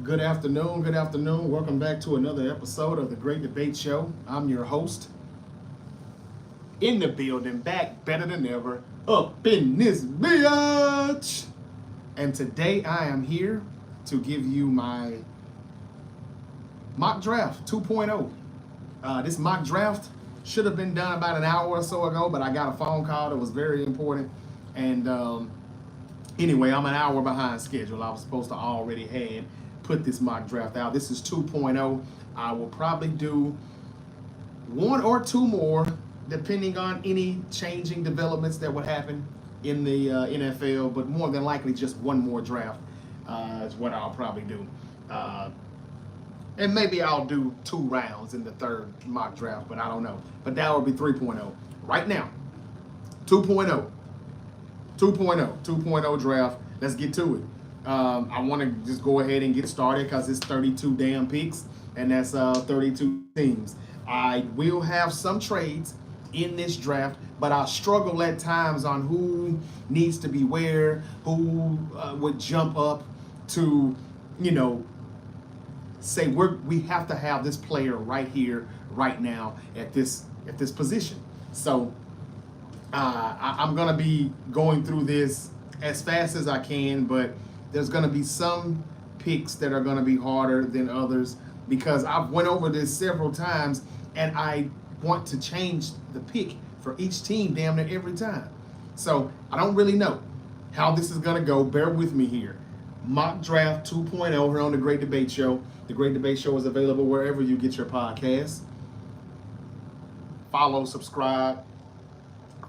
Good afternoon. Good afternoon. Welcome back to another episode of the Great Debate Show. I'm your host in the building, back better than ever, up in this bitch. And today I am here to give you my mock draft 2.0. This mock draft should have been done about an hour or so ago, but I got a phone call that was very important. And anyway, I'm an hour behind schedule. I was supposed to already had put this mock draft out. This is 2.0. I will probably do one or two more, depending on any changing developments that would happen in the NFL, but more than likely just one more draft is what I'll probably do. And maybe I'll do 2 rounds in the third mock draft, but I don't know. But that will be 3.0. Right now, 2.0. 2.0 draft. Let's get to it. I want to just go ahead and get started because it's 32 damn picks, and that's 32 teams. I will have some trades in this draft, but I struggle at times on who needs to be where, who would jump up to, say we have to have this player right here, right now, at this position. So I'm gonna be going through this as fast as I can, but there's gonna be some picks that are gonna be harder than others because I've went over this several times and I want to change the pick for each team damn near every time. So I don't really know how this is gonna go. Bear with me here. Mock Draft 2.0 here on the Great Debate Show. The Great Debate Show is available wherever you get your podcasts. Follow, subscribe,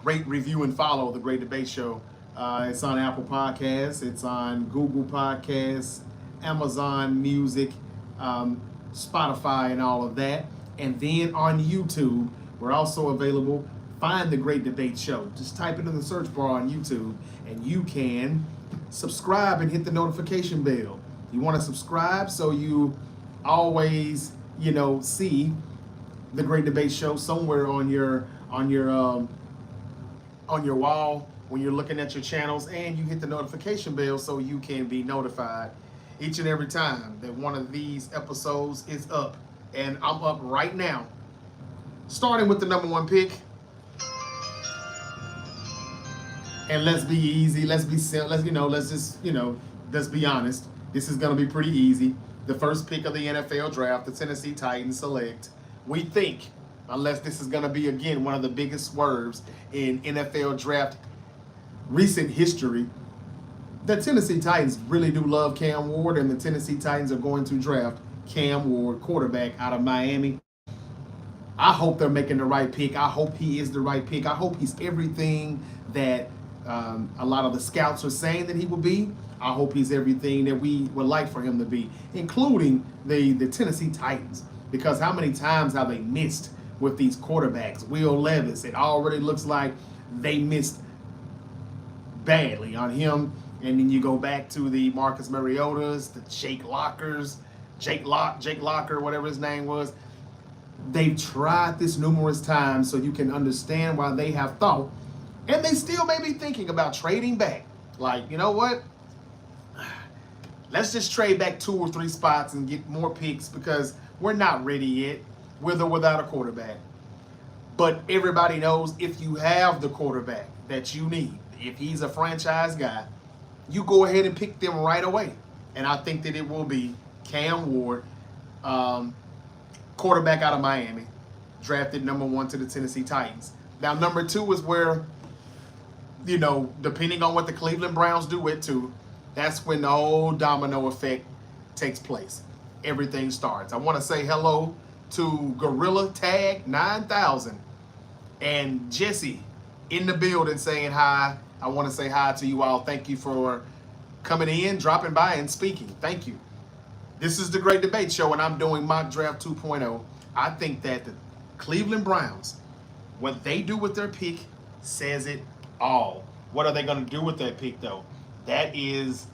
rate, review, and follow the Great Debate Show. It's on Apple Podcasts, it's on Google Podcasts, Amazon Music, Spotify, and all of that. And then on YouTube, we're also available. Find the Great Debate Show. Just type it in the search bar on YouTube, and you can subscribe and hit the notification bell. You want to subscribe so you always, see the Great Debate Show somewhere on your wall when you're looking at your channels, and you hit the notification bell so you can be notified each and every time that one of these episodes is up. And I'm up right now, starting with the number 1 pick. And let's be easy. Let's be simple. Let's be honest. This is going to be pretty easy. The first pick of the NFL draft, the Tennessee Titans select. We think, unless this is going to be, again, one of the biggest swerves in NFL draft recent history, the Tennessee Titans really do love Cam Ward, and the Tennessee Titans are going to draft Cam Ward, quarterback out of Miami. I hope they're making the right pick. I hope he is the right pick. I hope he's everything that a lot of the scouts are saying that he will be. I hope he's everything that we would like for him to be, including the Tennessee Titans. Because how many times have they missed with these quarterbacks? Will Levis, it already looks like they missed badly on him. And then you go back to the Marcus Mariotas, the Jake Locker, whatever his name was. They've tried this numerous times, so you can understand why they have thought, and they still may be thinking about trading back. Like, you know what? Let's just trade back 2 or 3 spots and get more picks because we're not ready yet, with or without a quarterback. But everybody knows if you have the quarterback that you need, if he's a franchise guy, you go ahead and pick them right away. And I think that it will be Cam Ward, quarterback out of Miami, drafted number 1 to the Tennessee Titans. Now, number 2 is where, depending on what the Cleveland Browns do it too, that's when the whole domino effect takes place. Everything starts. I want to say hello to Gorilla Tag 9000 and Jesse in the building saying hi. I want to say hi to you all. Thank you for coming in, dropping by, and speaking. Thank you. This is the Great Debate Show, and I'm doing Mock Draft 2.0. I think that the Cleveland Browns, what they do with their pick says it all. What are they going to do with that pick, though? That is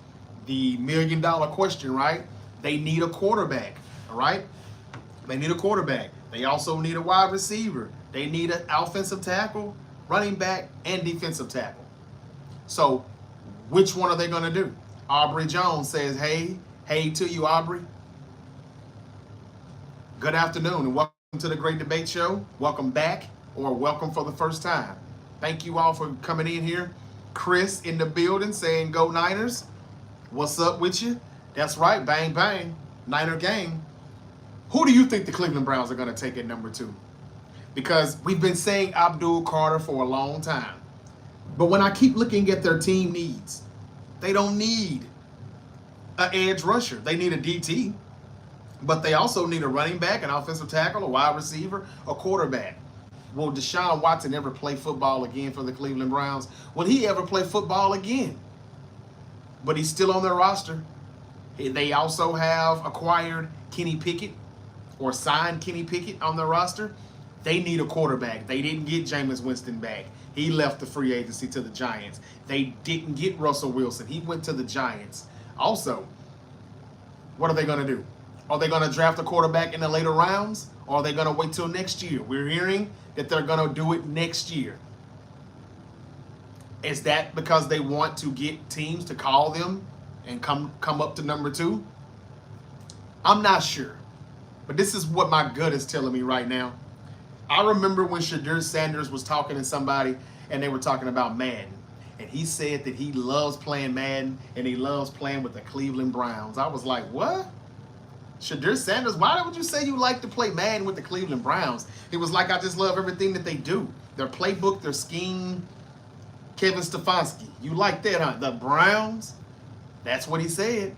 the million-dollar question, right? They need a quarterback, all right? They need a quarterback. They also need a wide receiver. They need an offensive tackle, running back, and defensive tackle. So which one are they going to do? Aubrey Jones says, hey, Hey to you, Aubrey. Good afternoon and welcome to the Great Debate Show. Welcome back or welcome for the first time. Thank you all for coming in here. Chris in the building saying go Niners. What's up with you? That's right, bang, bang. Niner gang. Who do you think the Cleveland Browns are going to take at number 2? Because we've been saying Abdul Carter for a long time. But when I keep looking at their team needs, they don't need an edge rusher. They need a DT. But they also need a running back, an offensive tackle, a wide receiver, a quarterback. Will Deshaun Watson ever play football again for the Cleveland Browns? Will he ever play football again? But he's still on their roster. They also have acquired Kenny Pickett or signed Kenny Pickett on their roster. They need a quarterback. They didn't get Jameis Winston back. He left the free agency to the Giants. They didn't get Russell Wilson. He went to the Giants. Also, what are they going to do? Are they going to draft a quarterback in the later rounds? Or are they going to wait till next year? We're hearing that they're going to do it next year. Is that because they want to get teams to call them and come up to number 2? I'm not sure. But this is what my gut is telling me right now. I remember when Shedeur Sanders was talking to somebody and they were talking about Madden. And he said that he loves playing Madden and he loves playing with the Cleveland Browns. I was like, what? Shedeur Sanders, why would you say you like to play Madden with the Cleveland Browns? It was like, I just love everything that they do. Their playbook, their scheme. Kevin Stefanski, you like that, huh? The Browns? That's what he said.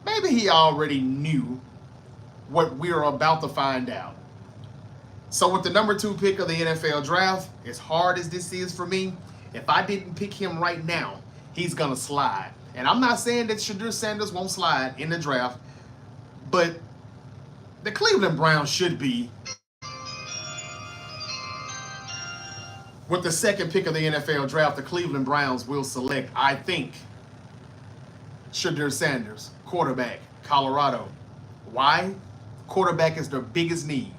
Maybe he already knew what we're about to find out. So with the number 2 pick of the NFL draft, as hard as this is for me, if I didn't pick him right now, he's going to slide. And I'm not saying that Shedeur Sanders won't slide in the draft, but the Cleveland Browns should be, with the 2nd pick of the NFL draft, the Cleveland Browns will select, I think, Shedeur Sanders, quarterback, Colorado. Why? Quarterback is their biggest need.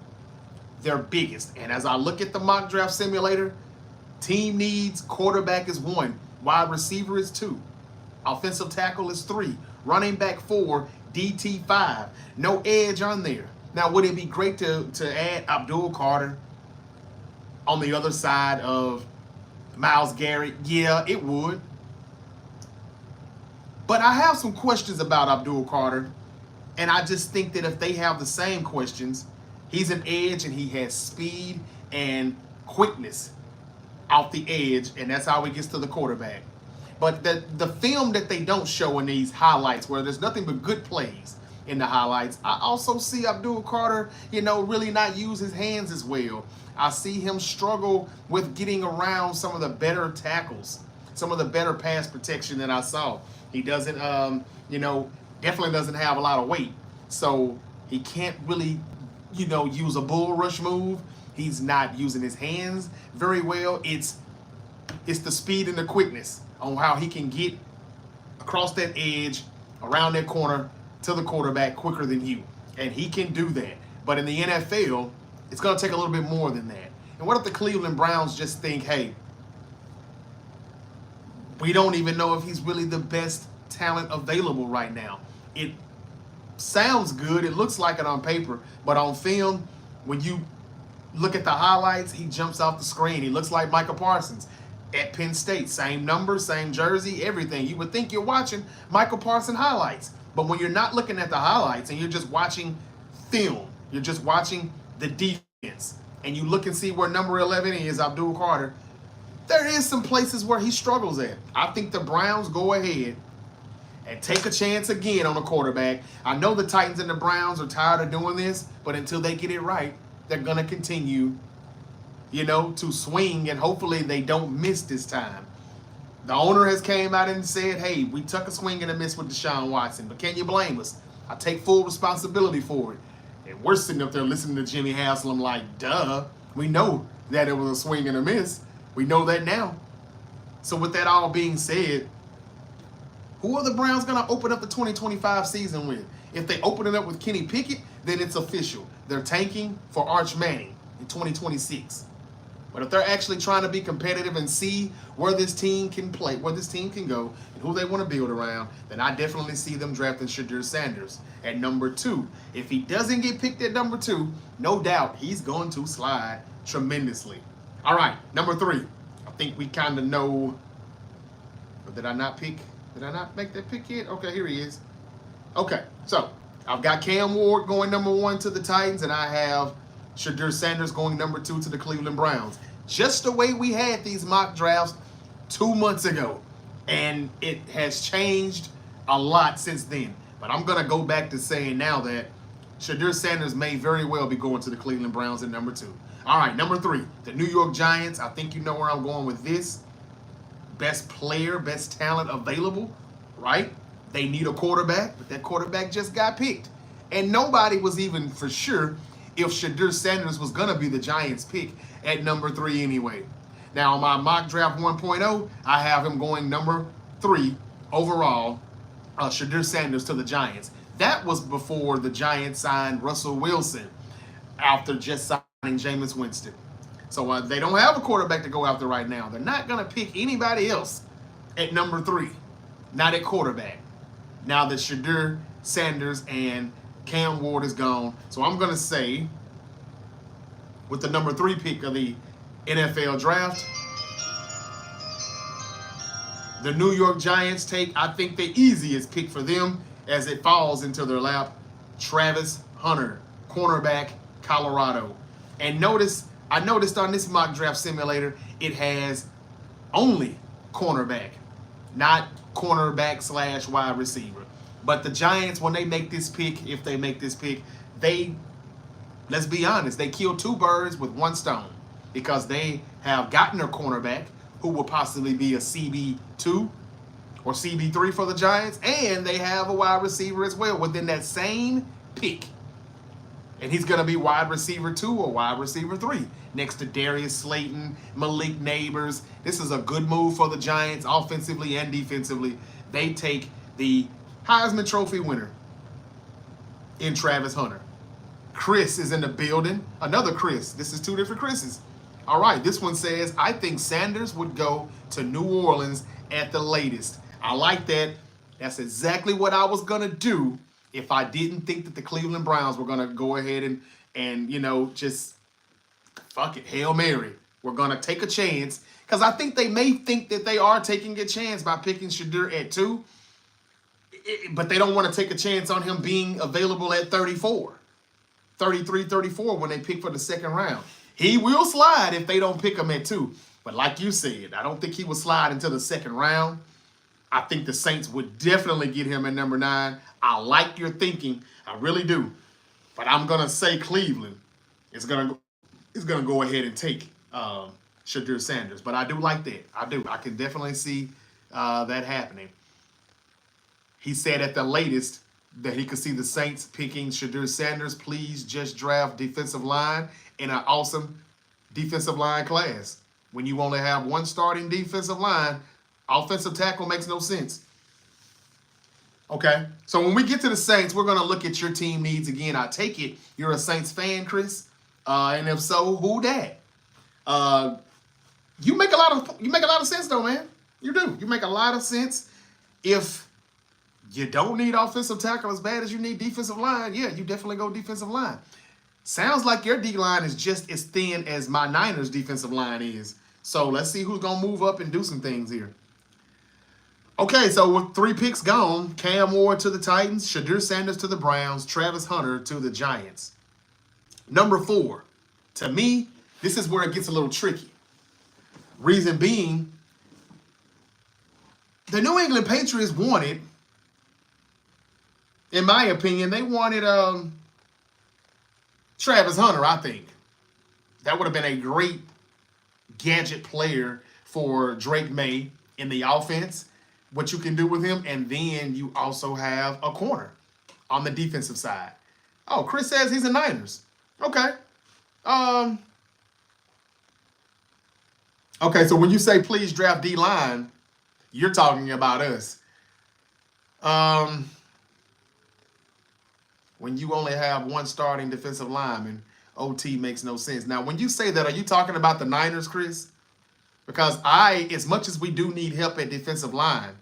Their biggest. And as I look at the mock draft simulator, team needs, quarterback is 1, wide receiver is 2, offensive tackle is 3, running back 4, DT 5. No edge on there. Now, would it be great to add Abdul Carter on the other side of Myles Garrett? Yeah, it would. But I have some questions about Abdul Carter, and I just think that if they have the same questions, he's an edge and he has speed and quickness off the edge, and that's how he gets to the quarterback. But the film that they don't show in these highlights, where there's nothing but good plays in the highlights, I also see Abdul Carter, really not use his hands as well. I see him struggle with getting around some of the better tackles, some of the better pass protection that I saw. He doesn't, definitely doesn't have a lot of weight. So he can't really, use a bull rush move. He's not using his hands very well. It's the speed and the quickness on how he can get across that edge, around that corner to the quarterback quicker than you. And he can do that. But in the NFL, it's going to take a little bit more than that. And what if the Cleveland Browns just think, hey, we don't even know if he's really the best talent available right now. It sounds good. It looks like it on paper. But on film, when you look at the highlights, he jumps off the screen. He looks like Micah Parsons at Penn State. Same number, same jersey, everything. You would think you're watching Michael Parsons highlights. But when you're not looking at the highlights and you're just watching film, you're just watching the defense, and you look and see where number 11 is, Abdul Carter, there is some places where he struggles at. I think the Browns go ahead and take a chance again on a quarterback. I know the Titans and the Browns are tired of doing this, but until they get it right, they're going to continue, to swing, and hopefully they don't miss this time. The owner has came out and said, hey, we took a swing and a miss with Deshaun Watson, but can you blame us? I take full responsibility for it. And we're sitting up there listening to Jimmy Haslam like, duh, we know that it was a swing and a miss. We know that now. So with that all being said, who are the Browns going to open up the 2025 season with? If they open it up with Kenny Pickett, then it's official. They're tanking for Arch Manning in 2026. But if they're actually trying to be competitive and see where this team can play, where this team can go, and who they want to build around, then I definitely see them drafting Shedeur Sanders at number 2. If he doesn't get picked at number 2, no doubt he's going to slide tremendously. All right, number 3. I think we kind of know. Did I not pick? Did I not make that pick yet? Okay, here he is. Okay, so I've got Cam Ward going number 1 to the Titans, and I have Shedeur Sanders going number 2 to the Cleveland Browns. Just the way we had these mock drafts 2 months ago. And it has changed a lot since then. But I'm going to go back to saying now that Shedeur Sanders may very well be going to the Cleveland Browns at number 2. All right, number 3, the New York Giants. I think you know where I'm going with this. Best player, best talent available, right? They need a quarterback, but that quarterback just got picked. And nobody was even for sure if Shedeur Sanders was going to be the Giants' pick at number 3 anyway. Now, on my mock draft 1.0, I have him going number 3 overall, Shedeur Sanders to the Giants. That was before the Giants signed Russell Wilson after just signing Jameis Winston. So they don't have a quarterback to go after right now. They're not going to pick anybody else at number 3, not at quarterback. Now that Shedeur Sanders and Cam Ward is gone. So I'm going to say, with the number 3 pick of the NFL draft, the New York Giants take, I think, the easiest pick for them as it falls into their lap, Travis Hunter, cornerback, Colorado. And I noticed on this mock draft simulator, it has only cornerback, not cornerback / wide receiver. But the Giants, when they make this pick, if they make this pick, let's be honest, they kill 2 birds with 1 stone, because they have gotten their cornerback, who will possibly be a CB2 or CB3 for the Giants, and they have a wide receiver as well within that same pick. And he's going to be wide receiver 2 or wide receiver 3 next to Darius Slayton, Malik Neighbors. This is a good move for the Giants offensively and defensively. They take the Heisman Trophy winner in Travis Hunter. Chris is in the building. Another Chris. This is 2 different Chris's. All right, this one says, I think Sanders would go to New Orleans at the latest. I like that. That's exactly what I was going to do if I didn't think that the Cleveland Browns were going to go ahead and just fuck it, Hail Mary. We're going to take a chance, because I think they may think that they are taking a chance by picking Shedeur at 2, but they don't want to take a chance on him being available at 34, 33, 34 when they pick for the 2nd round. He will slide if they don't pick him at 2. But like you said, I don't think he will slide until the 2nd round. I think the Saints would definitely get him at number 9. I like your thinking. I really do. But I'm going to say Cleveland is going to go ahead and take Shedeur Sanders. But I do like that. I do. I can definitely see that happening. He said at the latest that he could see the Saints picking Shedeur Sanders. Please just draft defensive line in an awesome defensive line class. When you only have 1 starting defensive line, offensive tackle makes no sense. Okay, so when we get to the Saints, we're going to look at your team needs again. I take it you're a Saints fan, Chris, and if so, who that? You make a lot of sense, though, man. You do. You make a lot of sense. If you don't need offensive tackle as bad as you need defensive line, yeah, you definitely go defensive line. Sounds like your D-line is just as thin as my Niners defensive line is. So let's see who's going to move up and do some things here. Okay, so with 3 picks gone, Cam Ward to the Titans, Shedeur Sanders to the Browns, Travis Hunter to the Giants. Number 4, to me, this is where it gets a little tricky. Reason being, the New England Patriots wanted, in my opinion, they wanted Travis Hunter, I think. That would have been a great gadget player for Drake May in the offense, what you can do with him, and then you also have a corner on the defensive side. Oh, Chris says he's a Niners. Okay. Okay, so when you say please draft D-line, you're talking about us. When you only have 1 starting defensive lineman, OT makes no sense. Now, when you say that, are you talking about the Niners, Chris? Because as much as we do need help at defensive line,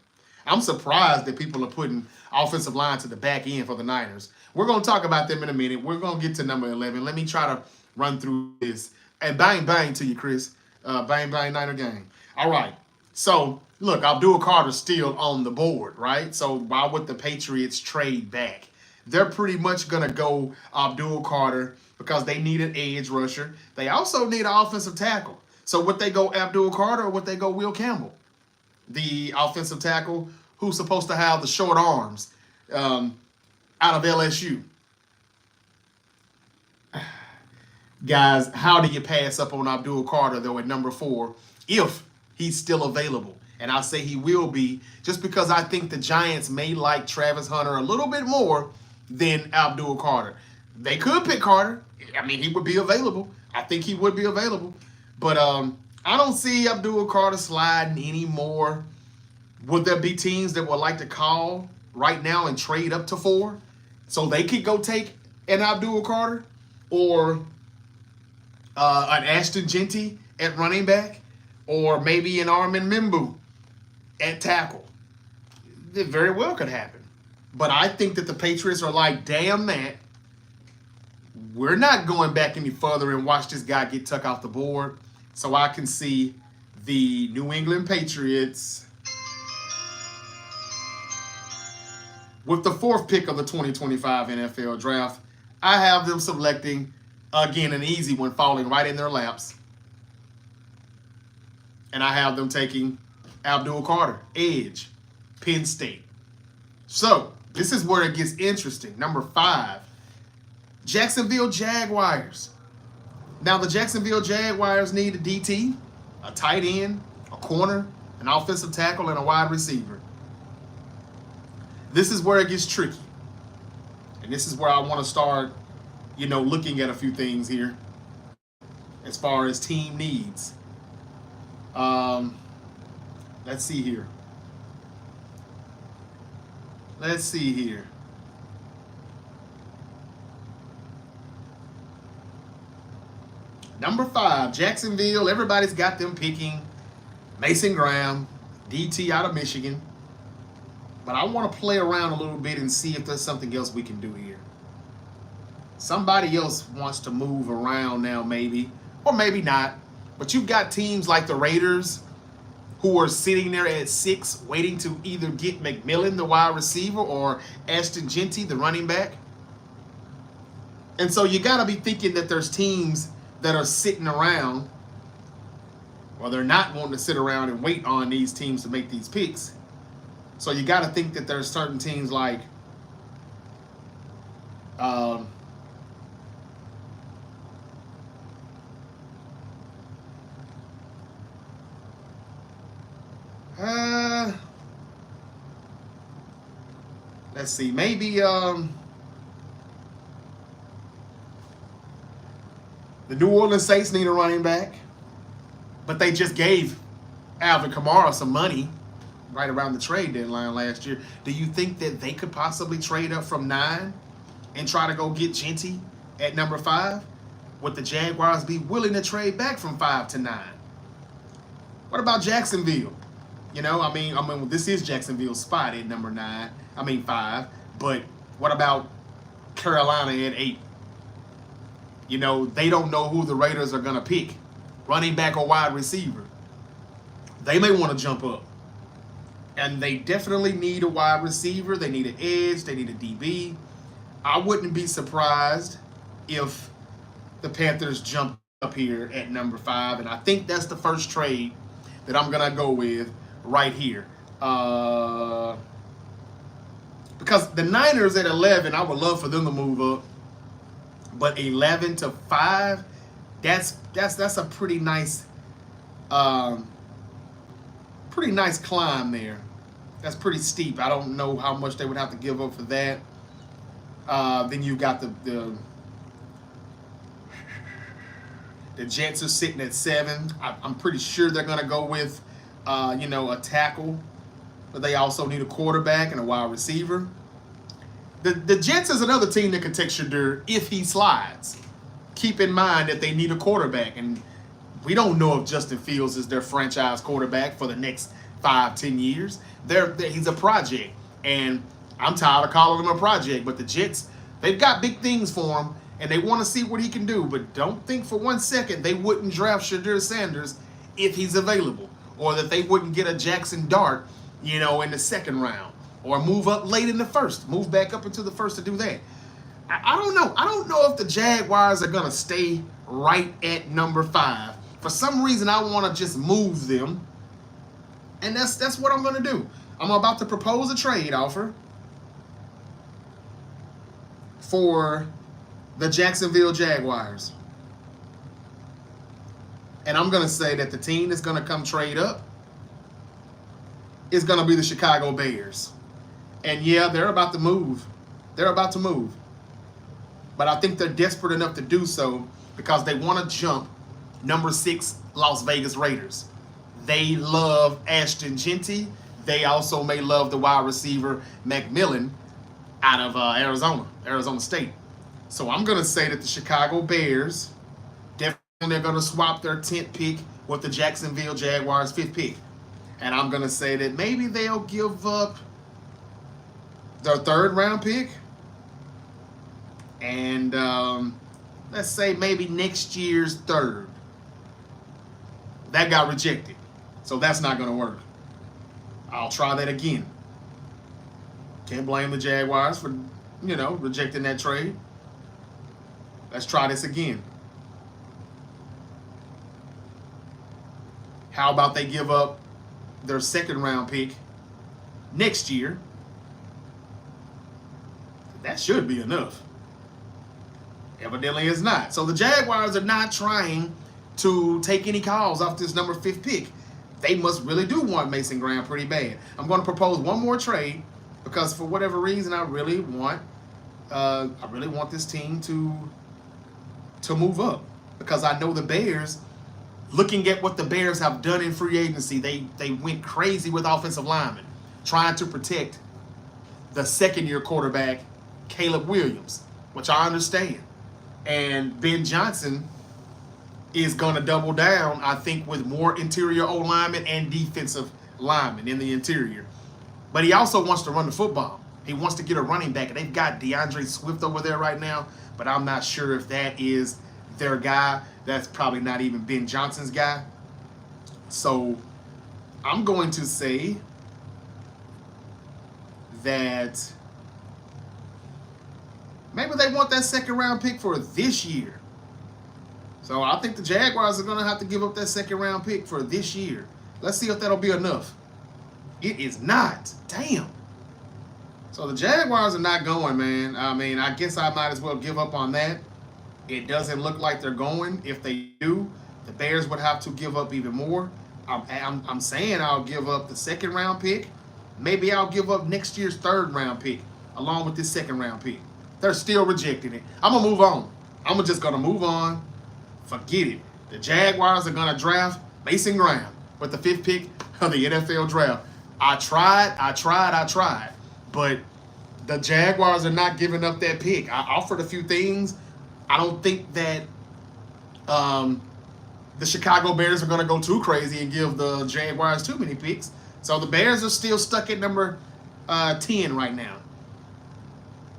I'm surprised that people are putting offensive line to the back end for the Niners. We're going to talk about them in a minute. We're going to get to number 11. Let me try to run through this. And bang, bang to you, Chris. Bang, bang, Niner gang. All right. So, look, Abdul Carter's still on the board, right? So, why would the Patriots trade back? They're pretty much going to go Abdul Carter because they need an edge rusher. They also need an offensive tackle. So, would they go Abdul Carter or would they go Will Campbell, the offensive tackle who's supposed to have the short arms out of LSU? Guys, how do you pass up on Abdul Carter, though, at number 4 if he's still available? And I say he will be just because I think the Giants may like Travis Hunter a little bit more than Abdul Carter. They could pick Carter. I mean, he would be available. I think he would be available. But I don't see Abdul Carter sliding anymore. Would there be teams that would like to call right now and trade up to 4 so they could go take an Abdul Carter or an Ashton Jeanty at running back, or maybe an Armin Membu at tackle? It very well could happen. But I think that the Patriots are like, damn that. We're not going back any further and watch this guy get tucked off the board. So I can see the New England Patriots with the 4th pick of the 2025 NFL Draft. I have them selecting, again, an easy one falling right in their laps. And I have them taking Abdul Carter, edge, Penn State. So, this is where it gets interesting. Number 5, Jacksonville Jaguars. Now, the Jacksonville Jaguars need a DT, a tight end, a corner, an offensive tackle, and a wide receiver. This is where it gets tricky. And this is where I want to start, looking at a few things here as far as team needs. Let's see here. Number 5, Jacksonville. Everybody's got them picking Mason Graham, DT out of Michigan. But I want to play around a little bit and see if there's something else we can do here. Somebody else wants to move around now, maybe, or maybe not. But you've got teams like the Raiders who are sitting there at 6 waiting to either get McMillan, the wide receiver, or Ashton Jeanty, the running back. And so you got to be thinking that there's teams that are sitting around, or they're not wanting to sit around and wait on these teams to make these picks. So you got to think that there's certain teams like let's see, maybe the New Orleans Saints need a running back, but they just gave Alvin Kamara some money right around the trade deadline last year. Do you think that they could possibly trade up from 9 and try to go get Jeanty at number 5? Would the Jaguars be willing to trade back from 5 to 9? What about Jacksonville? I mean, this is Jacksonville's spot at number 5. But what about Carolina at 8? They don't know who the Raiders are going to pick, running back or wide receiver. They may want to jump up. And they definitely need a wide receiver. They need an edge. They need a DB. I wouldn't be surprised if the Panthers jump up here at number 5. And I think that's the first trade that I'm going to go with right here. Because the Niners at 11, I would love for them to move up. But 11 to 5, that's a pretty nice climb there. That's pretty steep. I don't know how much they would have to give up for that. Then you got the Jets are sitting at 7. I'm pretty sure they're going to go with a tackle, but they also need a quarterback and a wide receiver. The Jets is another team that can take Shedeur if he slides. keep in mind that they need a quarterback. And we don't know if Justin Fields is their franchise quarterback for the next 5-10 years. He's a project. And I'm tired of calling him a project. But the Jets, they've got big things for him. And they want to see what he can do. But don't think for 1 second they wouldn't draft Shedeur Sanders if he's available. Or that they wouldn't get a Jackson Dart, in the 2nd round. Or move up late in the 1st. Move back up into the 1st to do that. I don't know. I don't know if the Jaguars are going to stay right at number 5. For some reason, I want to just move them. And that's what I'm going to do. I'm about to propose a trade offer for the Jacksonville Jaguars. And I'm going to say that the team that's going to come trade up is going to be the Chicago Bears. And yeah, they're about to move. They're about to move. But I think they're desperate enough to do so because they want to jump number 6 Las Vegas Raiders. They love Ashton Jeanty. They also may love the wide receiver McMillan out of Arizona State. So I'm going to say that the Chicago Bears definitely are going to swap their 10th pick with the Jacksonville Jaguars' 5th pick. And I'm going to say that maybe they'll give up their 3rd round pick. And let's say maybe next year's 3rd. That got rejected. So that's not going to work. I'll try that again. Can't blame the Jaguars for, rejecting that trade. Let's try this again. How about they give up their 2nd round pick next year? That should be enough. Evidently it's not. So the Jaguars are not trying to take any calls off this number 5th pick. They must really do want Mason Graham pretty bad. I'm going to propose one more trade because for whatever reason I really want this team to move up because I know the Bears. Looking at what the Bears have done in free agency, they went crazy with offensive linemen, trying to protect the 2nd-year quarterback, Caleb Williams, which I understand. And Ben Johnson is going to double down, I think, with more interior O-linemen and defensive linemen in the interior. But he also wants to run the football. He wants to get a running back. And they've got DeAndre Swift over there right now, but I'm not sure if that is their guy. That's probably not even Ben Johnson's guy. So I'm going to say that maybe they want that 2nd round pick for this year. So I think the Jaguars are going to have to give up that 2nd round pick for this year. Let's see if that'll be enough. It is not. Damn. So the Jaguars are not going, man. I mean, I guess I might as well give up on that. It doesn't look like they're going. If they do, the Bears would have to give up even more. I'm saying I'll give up the 2nd round pick. Maybe I'll give up next year's 3rd round pick along with this 2nd round pick. They're still rejecting it. I'm going to move on. I'm just going to move on. Forget it. The Jaguars are going to draft Mason Graham with the 5th pick of the NFL draft. I tried. But the Jaguars are not giving up that pick. I offered a few things. I don't think that the Chicago Bears are going to go too crazy and give the Jaguars too many picks. So the Bears are still stuck at number 10 right now.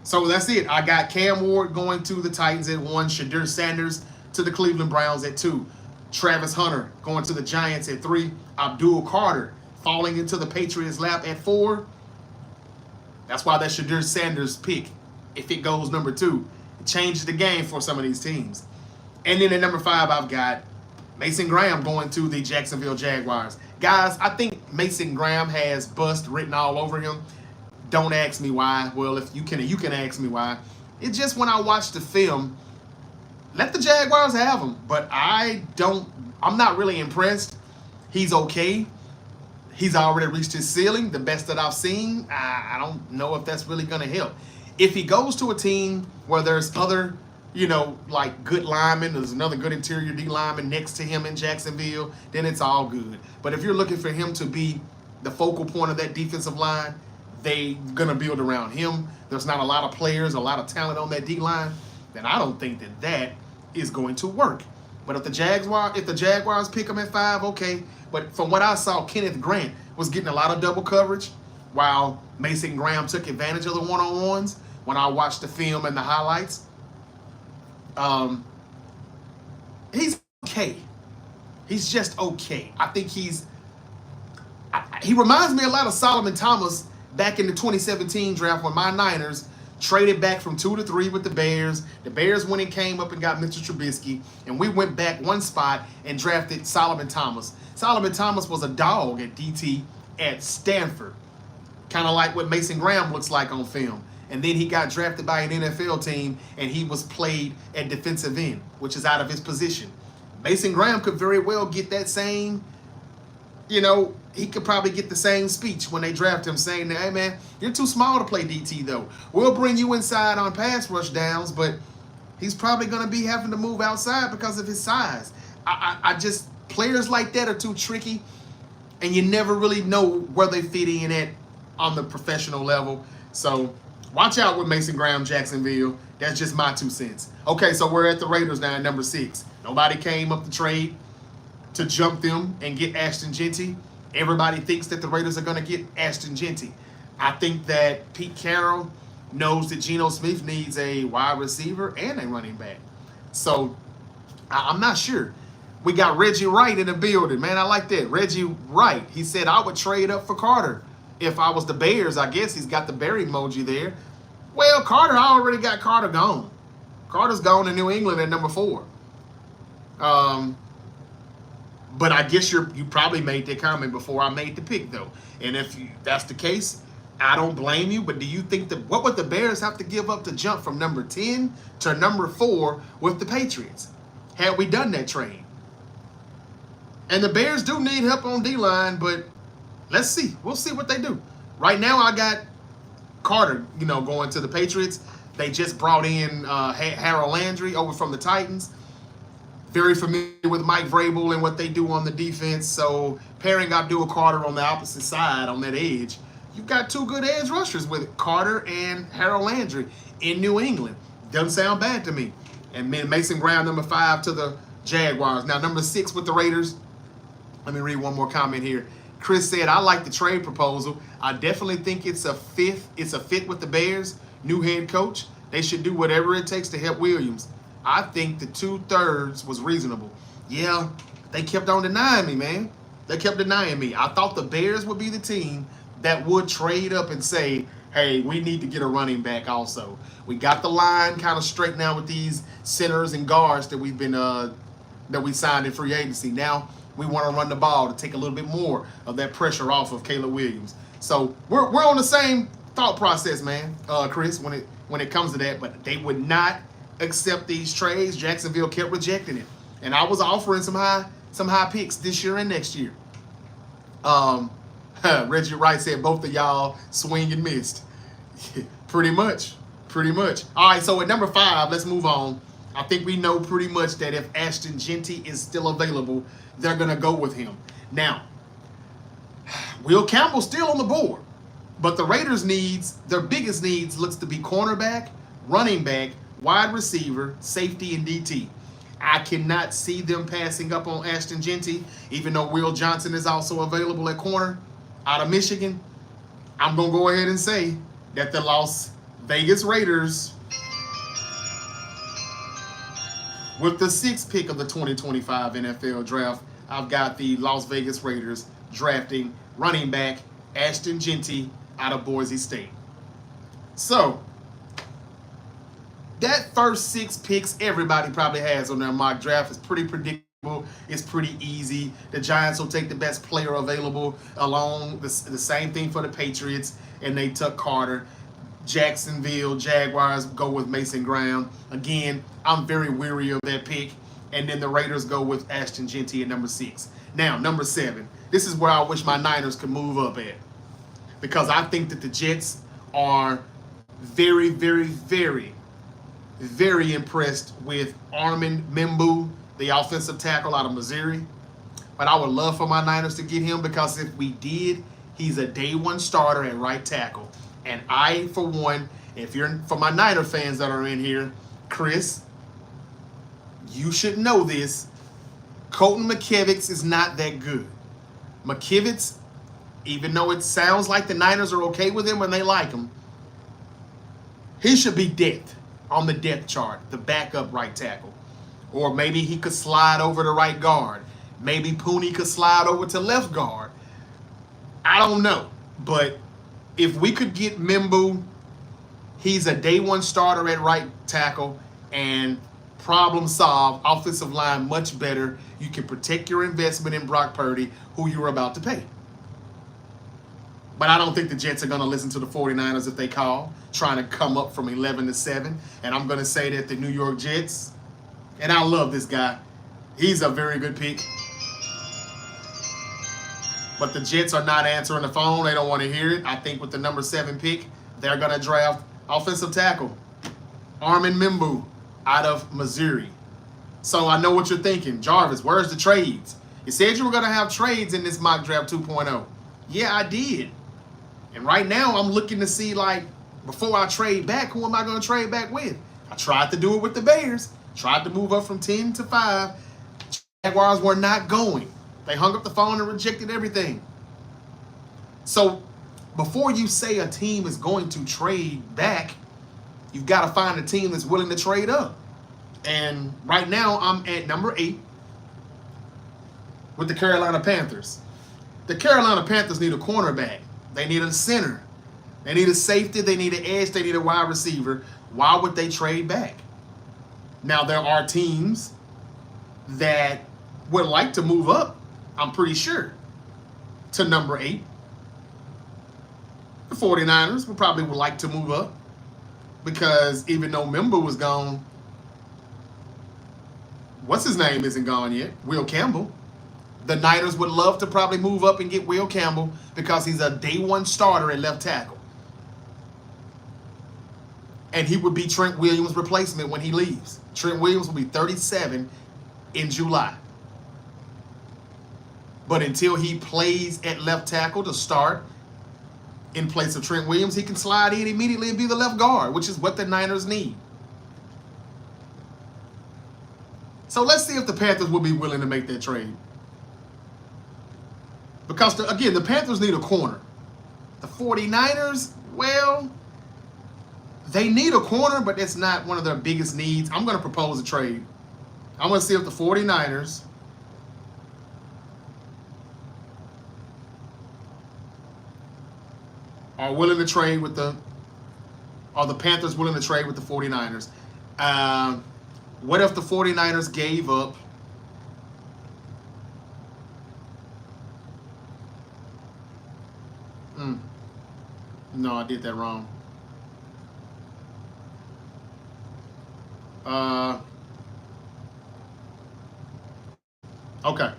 So that's it. I got Cam Ward going to the Titans at 1, Shedeur Sanders to the Cleveland Browns at 2, Travis Hunter going to the Giants at 3, Abdul Carter falling into the Patriots' lap at 4. That's why that Shedeur Sanders pick, if it goes number 2, it changes the game for some of these teams. And then at number 5, I've got Mason Graham going to the Jacksonville Jaguars. Guys, I think Mason Graham has bust written all over him. Don't ask me why. Well, if you can ask me why. It's just when I watch the film, let the Jaguars have him. But I'm not really impressed. He's okay. He's already reached his ceiling, the best that I've seen. I don't know if that's really going to help. If he goes to a team where there's other, like good linemen, there's another good interior D lineman next to him in Jacksonville, then it's all good. But if you're looking for him to be the focal point of that defensive line, they're going to build around him. There's not a lot of players, a lot of talent on that D line. Then I don't think that is going to work. But if the Jaguars pick him at 5, okay. But from what I saw, Kenneth Grant was getting a lot of double coverage, while Mason Graham took advantage of the one-on-ones. When I watched the film and the highlights, he's okay. He's just okay. I think he reminds me a lot of Solomon Thomas back in the 2017 draft when my Niners traded back from 2 to 3 with the Bears. The Bears went and came up and got Mr. Trubisky, and we went back one spot and drafted Solomon Thomas. Solomon Thomas was a dog at DT at Stanford, kind of like what Mason Graham looks like on film. And then he got drafted by an NFL team, and he was played at defensive end, which is out of his position. Mason Graham could very well get that same, he could probably get the same speech when they draft him saying, hey, man, you're too small to play DT, though. We'll bring you inside on pass rush downs, but he's probably going to be having to move outside because of his size. I just, players like that are too tricky, and you never really know where they fit in at on the professional level. So watch out with Mason Graham, Jacksonville. That's just my 2 cents. Okay, so we're at the Raiders now at number 6. Nobody came up the trade to jump them and get Ashton Jeanty. Everybody thinks that the Raiders are going to get Ashton Jeanty. I think that Pete Carroll knows that Geno Smith needs a wide receiver and a running back. So I'm not sure. We got Reggie Wright in the building. Man, I like that. Reggie Wright. He said, I would trade up for Carter if I was the Bears. I guess he's got the Barry emoji there. Well, Carter, I already got Carter gone. Carter's gone to New England at number 4. But I guess you probably made that comment before I made the pick, though. And if that's the case, I don't blame you. But do you think what would the Bears have to give up to jump from number 10 to number 4 with the Patriots? Had we done that trade? And the Bears do need help on D-line, but let's see. We'll see what they do. Right now, I got Carter, going to the Patriots. They just brought in Harold Landry over from the Titans. Very familiar with Mike Vrabel and what they do on the defense. So pairing Abdul Carter on the opposite side on that edge, you've got 2 good edge rushers with Carter and Harold Landry in New England. Doesn't sound bad to me. And then Mason Graham, number 5 to the Jaguars. Now, number 6 with the Raiders. Let me read one more comment here. Chris said, I like the trade proposal. I definitely think it's a fit with the Bears. New head coach. They should do whatever it takes to help Williams. I think the 2/3 was reasonable. Yeah, they kept on denying me, man. They kept denying me. I thought the Bears would be the team that would trade up and say, hey, we need to get a running back also. We got the line kind of straight now with these centers and guards that we signed in free agency. Now we want to run the ball to take a little bit more of that pressure off of Caleb Williams. So we're on the same thought process, man, Chris, when it comes to that. But they would not accept these trades. Jacksonville kept rejecting it, and I was offering some high picks this year and next year. Reggie Wright said both of y'all swing and missed. pretty much. All right, so at number 5, let's move on. I think we know pretty much that if Ashton Jeanty is still available, they're gonna go with him. Now, Will Campbell's still on the board, but the Raiders' their biggest needs looks to be cornerback, running back, wide receiver, safety, and DT. I cannot see them passing up on Ashton Jeanty, even though Will Johnson is also available at corner out of Michigan. I'm going to go ahead and say that the Las Vegas Raiders, with the 6th pick of the 2025 NFL Draft, I've got the Las Vegas Raiders drafting running back Ashton Jeanty out of Boise State. So, that first 6 picks everybody probably has on their mock draft is pretty predictable. It's pretty easy. The Giants will take the best player available along. The same thing for the Patriots, and they took Carter. Jacksonville Jaguars go with Mason Graham. Again, I'm very weary of that pick. And then the Raiders go with Ashton Jeanty at number 6. Now, number 7. This is where I wish my Niners could move up at, because I think that the Jets are very, very, very, very impressed with Armin Membu, the offensive tackle out of Missouri. But I would love for my Niners to get him, because if we did, he's a day 1 starter at right tackle. And I, for one, for my Niner fans that are in here, Chris, You should know this. Colton McKivitz is not that good. McKivitz, even though it sounds like the Niners are okay with him and they like him, he should be depth on the depth chart, the backup right tackle. Or maybe he could slide over to right guard. Maybe Pooney could slide over to left guard. I don't know. But if we could get M'Bu, he's a day one starter at right tackle, and problem solved, offensive line much better. You can protect your investment in Brock Purdy, who you were about to pay. But I don't think the Jets are going to listen to the 49ers if they call, trying to come up from 11-7. And I'm going to say that the New York Jets, and I love this guy, he's a very good pick. But the Jets are not answering the phone. They don't want to hear it. I think with the number 7 pick, they're going to draft offensive tackle Armin M'Bu out of Missouri. So I know what you're thinking. Jarvis, where's the trades? You said you were going to have trades in this mock draft 2.0. Yeah, I did. And right now I'm looking to see, like, before I trade back, who am I going to trade back with? I tried to do it with the Bears. Tried to move up from 10 to 5. Jaguars were not going. They hung up the phone and rejected everything. So before you say a team is going to trade back, you've got to find a team that's willing to trade up. And right now I'm at number 8 with the Carolina Panthers. The Carolina Panthers need a cornerback. They need a center. They need a safety. They need an edge. They need a wide receiver. Why would they trade back? Now, there are teams that would like to move up, I'm pretty sure, to number 8. The 49ers would probably like to move up because even though M'Bu was gone, what's his name isn't gone yet, Will Campbell. The Niners would love to probably move up and get Will Campbell because he's a day one starter at left tackle. And he would be Trent Williams' replacement when he leaves. Trent Williams will be 37 in July. But until he plays at left tackle to start in place of Trent Williams, he can slide in immediately and be the left guard, which is what the Niners need. So let's see if the Panthers will be willing to make that trade. Because, again, the Panthers need a corner. The 49ers, well, they need a corner, but it's not one of their biggest needs. I'm going to propose a trade. I'm going to see if the 49ers are willing to trade with the Panthers willing to trade with the 49ers. What if the 49ers gave up No, I did that wrong. Okay.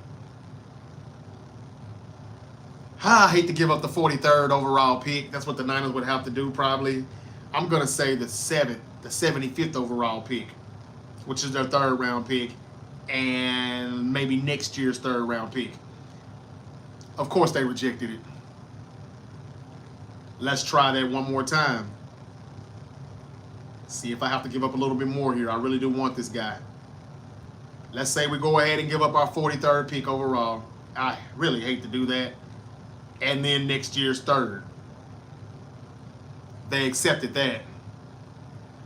I hate to give up the 43rd overall pick. That's what the Niners would have to do probably. I'm going to say the 75th overall pick, which is their 3rd round pick, and maybe next year's 3rd round pick. Of course they rejected it. Let's try that one more time. See if I have to give up a little bit more here. I really do want this guy. Let's say we go ahead and give up our 43rd pick overall. I really hate to do that. And then next year's 3rd. They accepted that.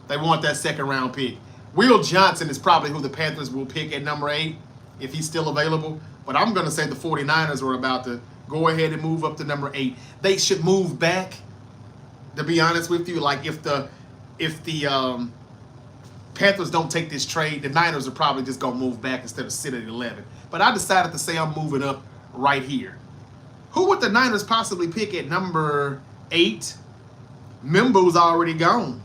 They want that 2nd round pick. Will Johnson is probably who the Panthers will pick at number 8 if he's still available. But I'm going to say the 49ers are about to go ahead and move up to number 8. They should move back, to be honest with you. Like if the Panthers don't take this trade, the Niners are probably just going to move back instead of sit at 11. But I decided to say I'm moving up right here. Who would the Niners possibly pick at number 8? M'Bu's already gone.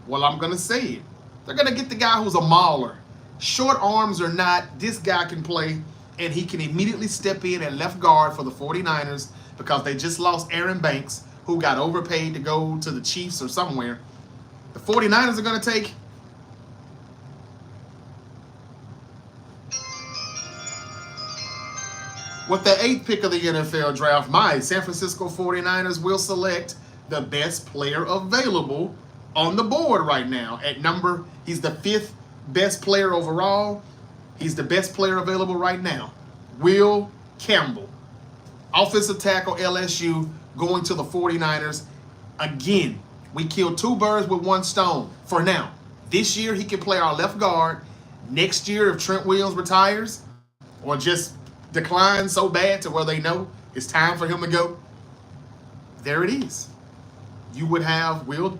Well, I'm going to say it. They're going to get the guy who's a mauler. Short arms or not, this guy can play, and he can immediately step in at left guard for the 49ers because they just lost Aaron Banks, who got overpaid to go to the Chiefs or somewhere. The 49ers are going to take with the 8th pick of the NFL draft, my San Francisco 49ers will select the best player available on the board right now. He's the 5th best player overall, he's the best player available right now. Will Campbell, offensive tackle, LSU, going to the 49ers. Again, we killed two birds with one stone for now. This year, he can play our left guard. Next year, if Trent Williams retires or just declines so bad to where they know it's time for him to go, there it is. You would have Will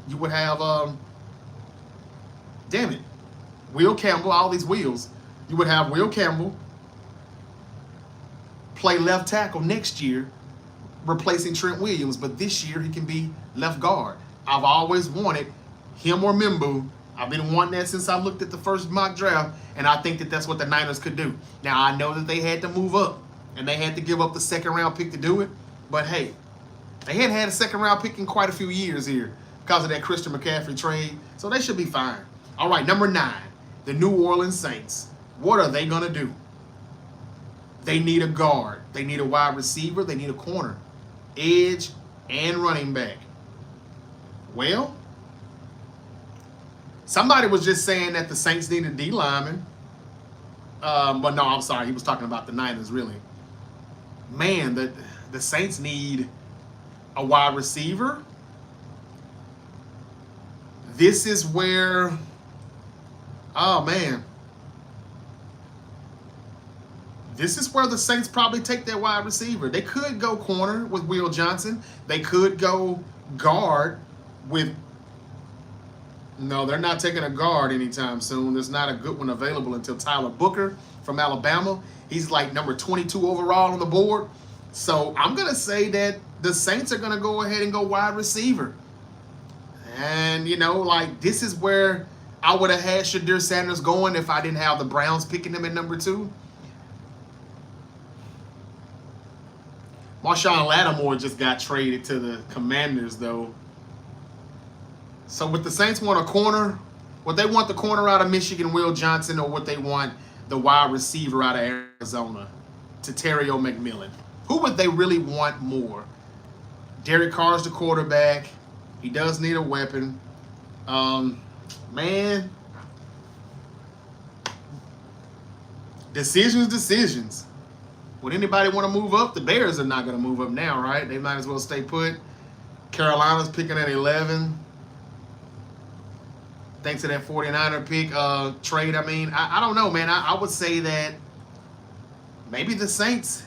Campbell, all these wheels. You would have Will Campbell play left tackle next year, replacing Trent Williams, but this year he can be left guard. I've always wanted him or M'Boom. I've been wanting that since I looked at the first mock draft, and I think that that's what the Niners could do. Now, I know that they had to move up, and they had to give up the second-round pick to do it, but hey, they hadn't had a second-round pick in quite a few years here because of that Christian McCaffrey trade, so they should be fine. All right, number 9, the New Orleans Saints. What are they going to do? They need a guard. They need a wide receiver. They need a corner, edge, and running back. Well, somebody was just saying that the Saints need a D lineman. But no, I'm sorry. He was talking about the Niners, really. Man, the Saints need a wide receiver. This is where, oh, man. This is where the Saints probably take their wide receiver. They could go corner with Will Johnson. They could go guard with... No, they're not taking a guard anytime soon. There's not a good one available until Tyler Booker from Alabama. He's like number 22 overall on the board. So I'm going to say that the Saints are going to go ahead and go wide receiver. And, you know, like, this is where I would have had Shedeur Sanders going if I didn't have the Browns picking him at number 2. Marshawn Lattimore just got traded to the Commanders, though. So would the Saints want a corner? Would they want the corner out of Michigan, Will Johnson, or would they want the wide receiver out of Arizona, Terrio McMillan? Who would they really want more? Derek Carr's the quarterback. He does need a weapon. Man. Decisions. Would anybody want to move up? The Bears are not going to move up now, right? They might as well stay put. Carolina's picking at 11. Thanks to that 49er pick trade. I mean, I don't know, man. I would say that maybe the Saints.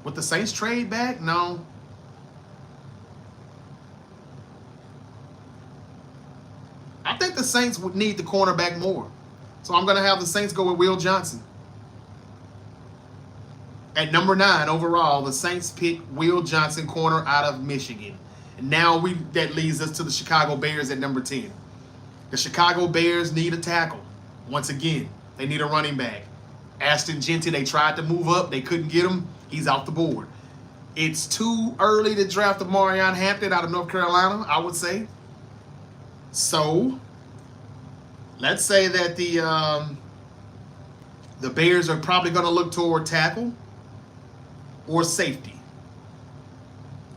Would the Saints trade back? No. I think the Saints would need the cornerback more. So I'm going to have the Saints go with Will Johnson. At number 9 overall, the Saints pick Will Johnson, corner out of Michigan. And now that leads us to the Chicago Bears at number 10. The Chicago Bears need a tackle. Once again, they need a running back. Ashton Jeanty, they tried to move up. They couldn't get him. He's off the board. It's too early to draft a Marion Hampton out of North Carolina, I would say. So, let's say that the Bears are probably going to look toward tackle or safety.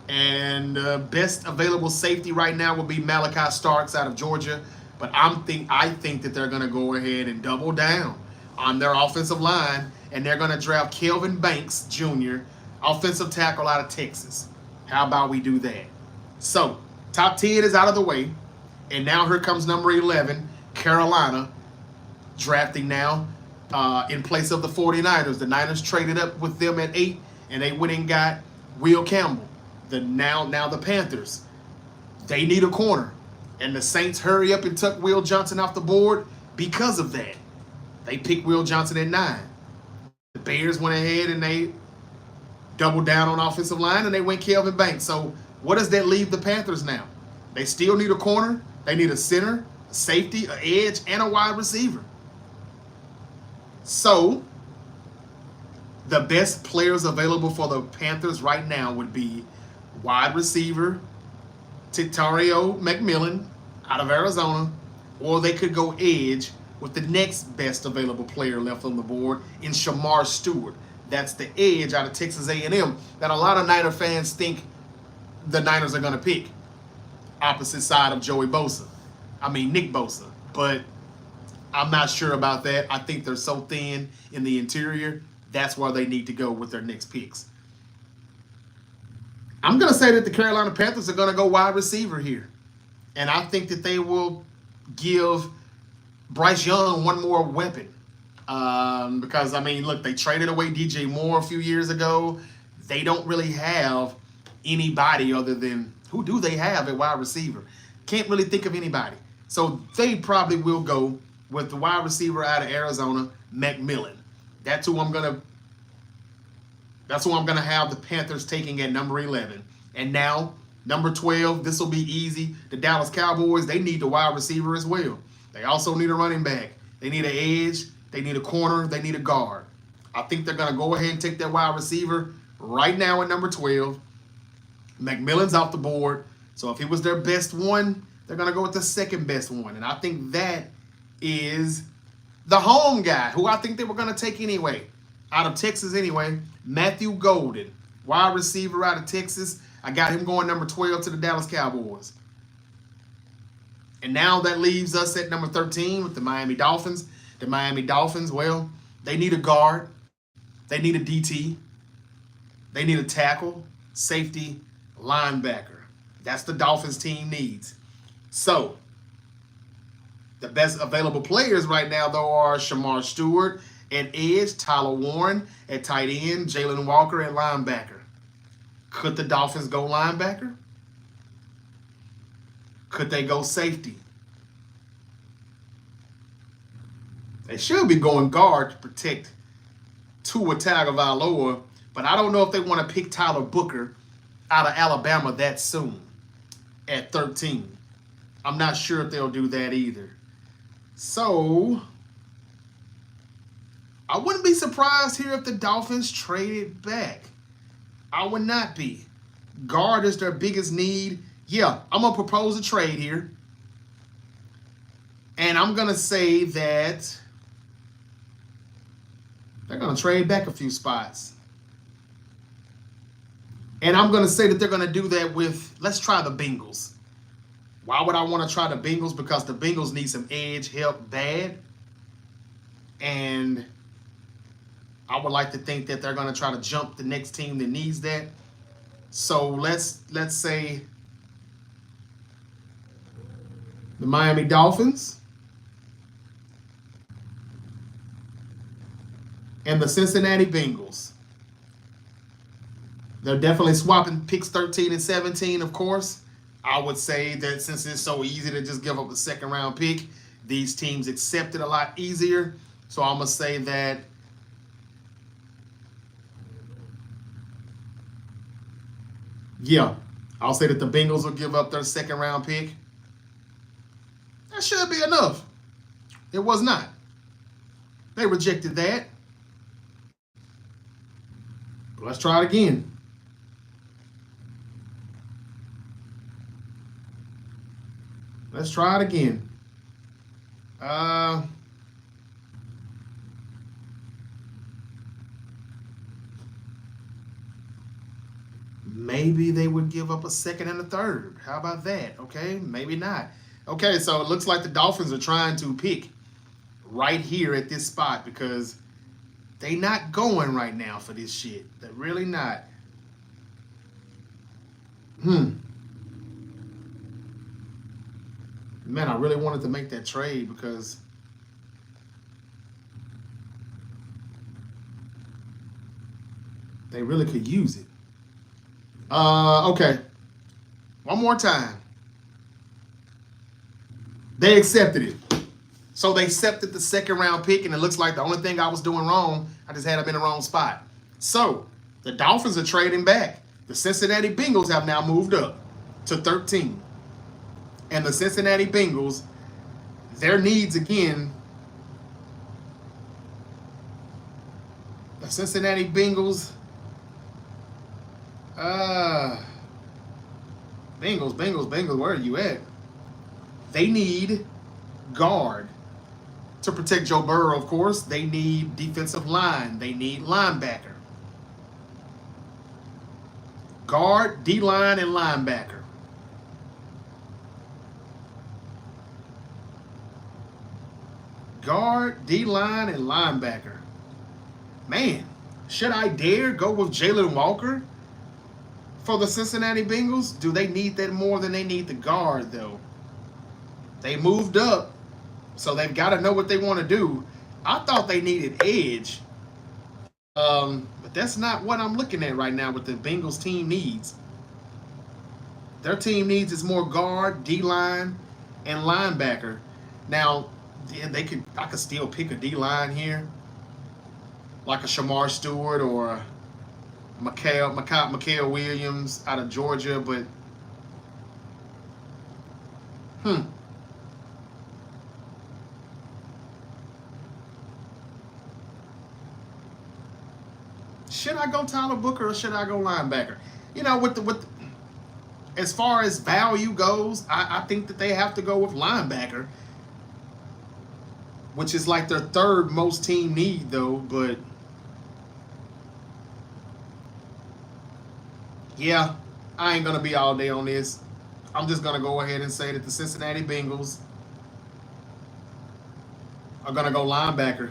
And best available safety right now will be Malachi Starks out of Georgia. But I think that they're going to go ahead and double down on their offensive line, and they're going to draft Kelvin Banks Jr., offensive tackle out of Texas. How about we do that? So, top 10 is out of the way, and now here comes number 11, Carolina, drafting now in place of the 49ers. The Niners traded up with them at 8, and they went and got Will Campbell. Now the Panthers, they need a corner. And the Saints hurry up and took Will Johnson off the board because of that. They picked Will Johnson at 9. The Bears went ahead and they doubled down on offensive line, and they went Kelvin Banks. So what does that leave the Panthers now? They still need a corner. They need a center, a safety, an edge, and a wide receiver. So the best players available for the Panthers right now would be wide receiver Terrio McMillan out of Arizona, or they could go edge with the next best available player left on the board in Shamar Stewart. That's the edge out of Texas A&M that a lot of Niner fans think the Niners are going to pick. Opposite side of Nick Bosa. But I'm not sure about that. I think they're so thin in the interior. That's where they need to go with their next picks. I'm going to say that the Carolina Panthers are going to go wide receiver here. And I think that they will give Bryce Young one more weapon. Because, I mean, look, they traded away DJ Moore a few years ago. They don't really have anybody other than, who do they have at wide receiver? Can't really think of anybody. So they probably will go with the wide receiver out of Arizona, McMillan. That's who I'm gonna have the Panthers taking at number 11. And now, number 12, this will be easy. The Dallas Cowboys, they need the wide receiver as well. They also need a running back. They need an edge. They need a corner. They need a guard. I think they're gonna go ahead and take that wide receiver right now at number 12. McMillan's off the board. So if he was their best one, they're going to go with the second best one. And I think that is the home guy, who I think they were going to take anyway, out of Texas anyway, Matthew Golden, wide receiver out of Texas. I got him going number 12 to the Dallas Cowboys. And now that leaves us at number 13 with the Miami Dolphins. The Miami Dolphins, well, they need a guard. They need a DT. They need a tackle, safety, linebacker. That's the Dolphins team needs. So, the best available players right now, though, are Shamar Stewart at edge, Tyler Warren at tight end, Jalen Walker at linebacker. Could the Dolphins go linebacker? Could they go safety? They should be going guard to protect Tua Tagovailoa, but I don't know if they want to pick Tyler Booker out of Alabama that soon at 13. I'm not sure if they'll do that either. So, I wouldn't be surprised here if the Dolphins traded back. I would not be. Guard is their biggest need. Yeah, I'm going to propose a trade here. And I'm going to say that they're going to trade back a few spots. And I'm going to say that they're going to do that with, let's try the Bengals. Why would I want to try the Bengals? Because the Bengals need some edge help bad. And I would like to think that they're going to try to jump the next team that needs that. So let's say the Miami Dolphins and the Cincinnati Bengals. They're definitely swapping picks 13 and 17, of course. I would say that since it's so easy to just give up a second round pick, these teams accept it a lot easier. So I'm going to say that I'll say that the Bengals will give up their second round pick. That should be enough. It was not. They rejected that. But let's try it again. Let's try it again. Maybe they would give up a second and a third. How about that? Okay, maybe not. Okay, so it looks like the Dolphins are trying to pick right here at this spot because they not going right now for this shit. They're really not. Man, I really wanted to make that trade because they really could use it. Okay. One more time. They accepted it. So they accepted the second round pick, and it looks like the only thing I was doing wrong, I just had them in the wrong spot. So the Dolphins are trading back. The Cincinnati Bengals have now moved up to 13. And the Cincinnati Bengals, their needs again, the Cincinnati Bengals, Bengals, where are you at? They need guard to protect Joe Burrow, of course. They need defensive line. They need linebacker. Guard, D-line, and linebacker. guard, D-line, and linebacker. Man, should I dare go with Jalen Walker for the Cincinnati Bengals? Do they need that more than they need the guard, though? They moved up, so they've got to know what they want to do. I thought they needed edge, but that's not what I'm looking at right now with the Bengals team needs. Their team needs is more guard, D-line, and linebacker. Now, I could still pick a D-line here, like a Shamar Stewart or Mikael Williams out of Georgia, but should I go Tyler Booker or should I go linebacker? You know, as far as value goes, I think that they have to go with linebacker, which is like their third most team need, though. But yeah, I ain't gonna be all day on this. I'm just gonna go ahead and say that the Cincinnati Bengals are gonna go linebacker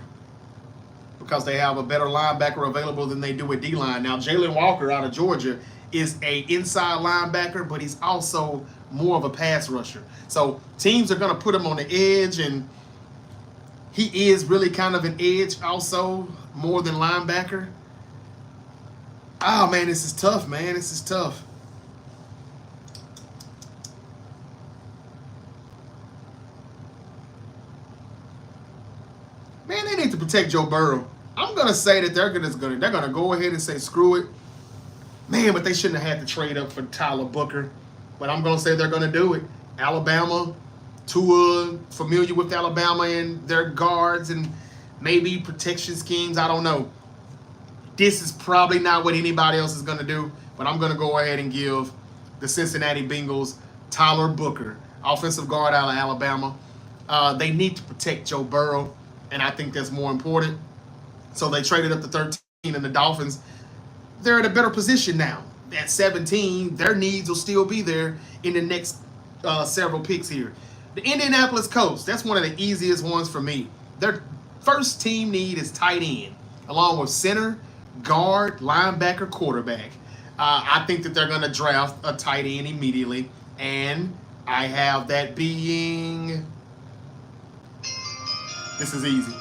because they have a better linebacker available than they do at D-line. Now, Jalen Walker out of Georgia is a inside linebacker, but he's also more of a pass rusher. So teams are going to put him on the edge, and he is really kind of an edge also, more than linebacker. Oh, man, this is tough, man. This is tough. Man, they need to protect Joe Burrow. I'm gonna say that they're gonna go ahead and say screw it, man. But they shouldn't have had to trade up for Tyler Booker. But I'm gonna say they're gonna do it. Alabama, Tua, familiar with Alabama and their guards and maybe protection schemes. I don't know. This is probably not what anybody else is gonna do. But I'm gonna go ahead and give the Cincinnati Bengals Tyler Booker, offensive guard out of Alabama. They need to protect Joe Burrow, and I think that's more important. So they traded up to 13, and the Dolphins, they're in a better position now. At 17, their needs will still be there in the next several picks here. The Indianapolis Colts, that's one of the easiest ones for me. Their first team need is tight end, along with center, guard, linebacker, quarterback. I think that they're going to draft a tight end immediately, and I have that being... This is easy.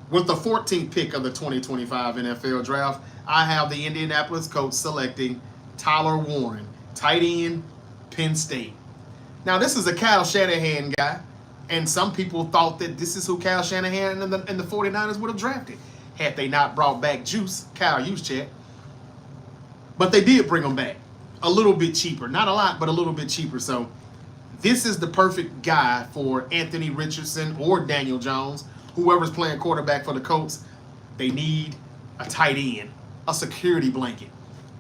With the 14th pick of the 2025 NFL Draft, I have the Indianapolis Colts selecting Tyler Warren, tight end, Penn State. Now, this is a Kyle Shanahan guy, and some people thought that this is who Kyle Shanahan and the 49ers would have drafted had they not brought back Kyle Juszczyk. But they did bring him back a little bit cheaper. Not a lot, but a little bit cheaper. So this is the perfect guy for Anthony Richardson or Daniel Jones. Whoever's playing quarterback for the Colts, they need a tight end, a security blanket.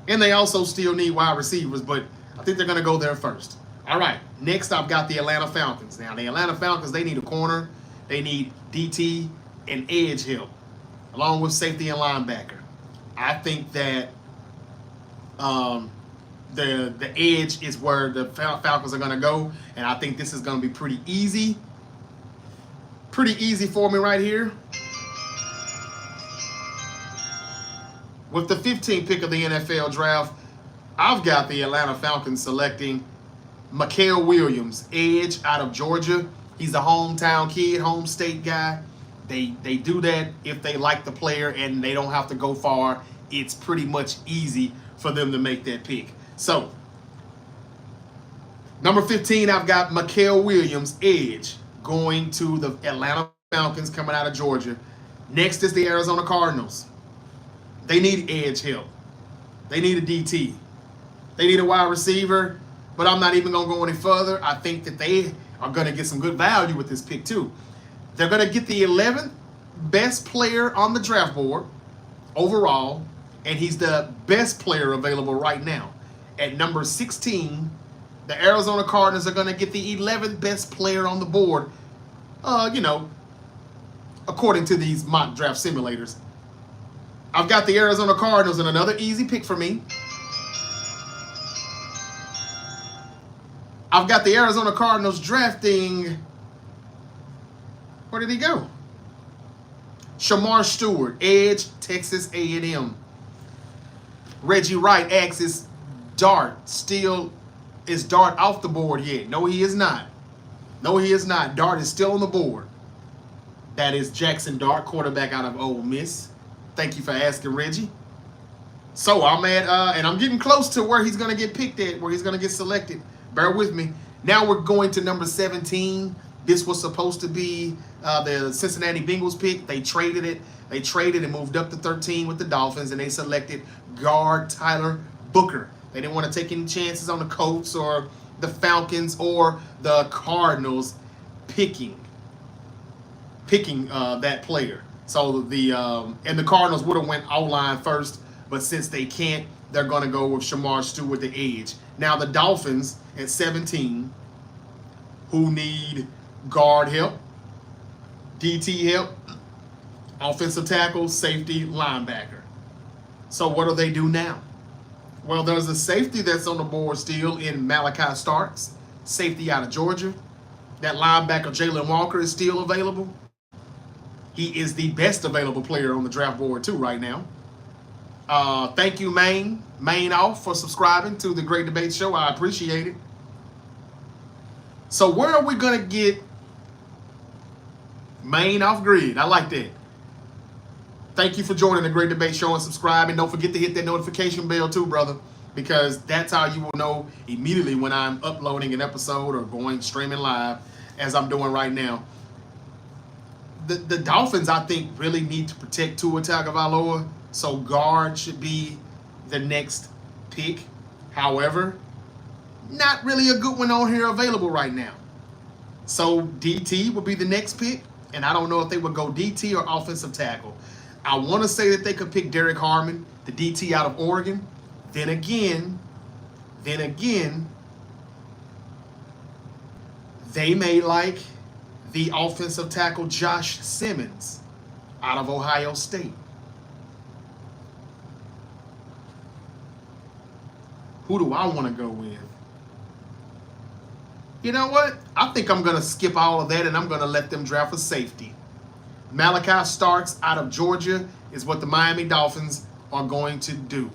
And they also still need wide receivers, but I think they're going to go there first. All right, next I've got the Atlanta Falcons. Now, the Atlanta Falcons, they need a corner. They need DT and edge help, along with safety and linebacker. I think that the edge is where the Falcons are going to go, and I think this is going to be pretty easy. Pretty easy for me right here. With the 15th pick of the NFL Draft, I've got the Atlanta Falcons selecting Mikael Williams, edge out of Georgia. He's a hometown kid, home state guy. They do that if they like the player and they don't have to go far. It's pretty much easy for them to make that pick. So, number 15, I've got Mikael Williams, edge, going to the Atlanta Falcons coming out of Georgia. Next is the Arizona Cardinals. They need edge help. They need a DT. They need a wide receiver, but I'm not even going to go any further. I think that they are going to get some good value with this pick too. They're going to get the 11th best player on the draft board overall, and he's the best player available right now. At number 16, the Arizona Cardinals are going to get the 11th best player on the board, according to these mock draft simulators. I've got the Arizona Cardinals, and another easy pick for me. I've got the Arizona Cardinals drafting. Where did he go? Shamar Stewart, edge, Texas A&M. Reggie Wright asks, is Dart off the board yet? No, he is not. No, he is not. Dart is still on the board. That is Jackson Dart, quarterback out of Ole Miss. Thank you for asking, Reggie. So I'm at, and I'm getting close to where he's going to get picked at, where he's going to get selected. Bear with me. Now we're going to number 17. This was supposed to be the Cincinnati Bengals pick. They traded it. They traded and moved up to 13 with the Dolphins, and they selected guard Tyler Booker. They didn't want to take any chances on the Colts or the Falcons or the Cardinals picking that player. So and the Cardinals would have went O-line first, but since they can't, they're going to go with Shamar Stewart, the edge. Now the Dolphins at 17, who need guard help, DT help, offensive tackle, safety, linebacker. So what do they do now? Well, there's a safety that's on the board still in Malachi Starks, safety out of Georgia. That linebacker, Jalen Walker, is still available. He is the best available player on the draft board, too, right now. Thank you, Maine Off, for subscribing to the Great Debate Show. I appreciate it. So where are we going to get Maine Off Grid? I like that. Thank you for joining the Great Debate Show and subscribing. Don't forget to hit that notification bell too, brother, because that's how you will know immediately when I'm uploading an episode or going streaming live, as I'm doing right now. The Dolphins, I think, really need to protect Tua Tagovailoa, so guard should be the next pick. However, not really a good one on here available right now. So DT will be the next pick, and I don't know if they would go DT or offensive tackle. I want to say that they could pick Derek Harmon, the DT out of Oregon. Then again, they may like the offensive tackle Josh Simmons out of Ohio State. Who do I want to go with? You know what? I think I'm going to skip all of that and I'm going to let them draft a safety. Malachi Starks out of Georgia is what the Miami Dolphins are going to do.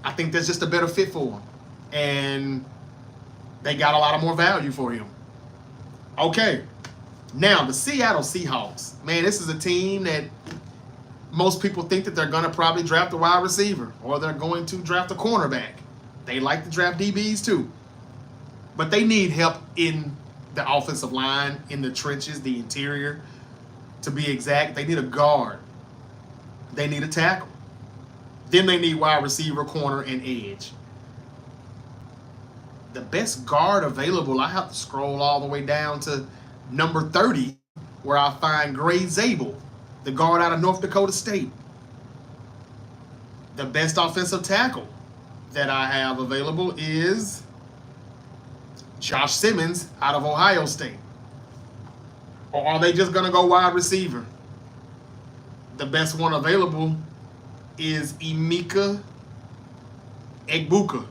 I think that's just a better fit for him. And they got a lot of more value for him. Okay. Now, the Seattle Seahawks. Man, this is a team that most people think that they're going to probably draft a wide receiver or they're going to draft a cornerback. They like to draft DBs too. But they need help in the offensive line, in the trenches, the interior. To be exact, they need a guard. They need a tackle. Then they need wide receiver, corner, and edge. The best guard available, I have to scroll all the way down to number 30, where I find Gray Zabel, the guard out of North Dakota State. The best offensive tackle that I have available is Josh Simmons out of Ohio State. Or are they just going to go wide receiver? The best one available is Emeka Egbuka,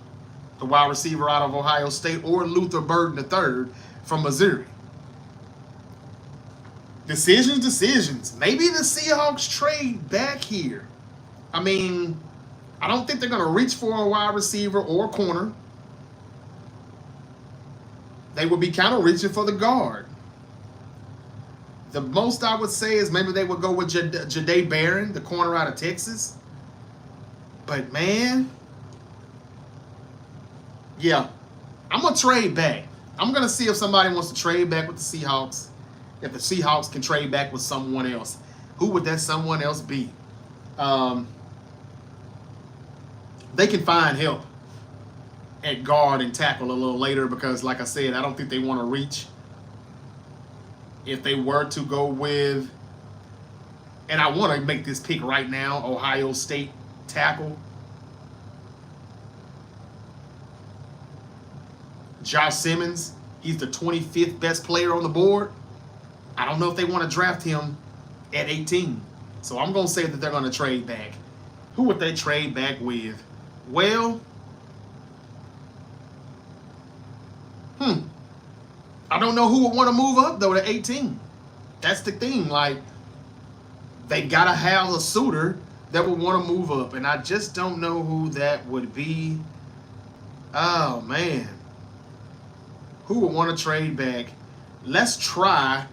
the wide receiver out of Ohio State, or Luther Burden III from Missouri. Decisions. Maybe the Seahawks trade back here. I mean, I don't think they're going to reach for a wide receiver or corner. They would be kind of reaching for the guard. The most I would say is maybe they would go with Jahdae Barron, the corner out of Texas. But, man, yeah, I'm going to trade back. I'm going to see if somebody wants to trade back with the Seahawks. If the Seahawks can trade back with someone else. Who would that someone else be? They can find help at guard and tackle a little later because, like I said, I don't think they want to reach. If they were to go with, and I want to make this pick right now, Ohio State tackle Josh Simmons. He's the 25th best player on the board. I don't know if they want to draft him at 18. So I'm going to say that they're going to trade back. Who would they trade back with? Well, I don't know who would want to move up though to 18. That's the thing. Like, they gotta have a suitor that would want to move up, and I just don't know who that would be. Oh man, who would want to trade back? Let's try.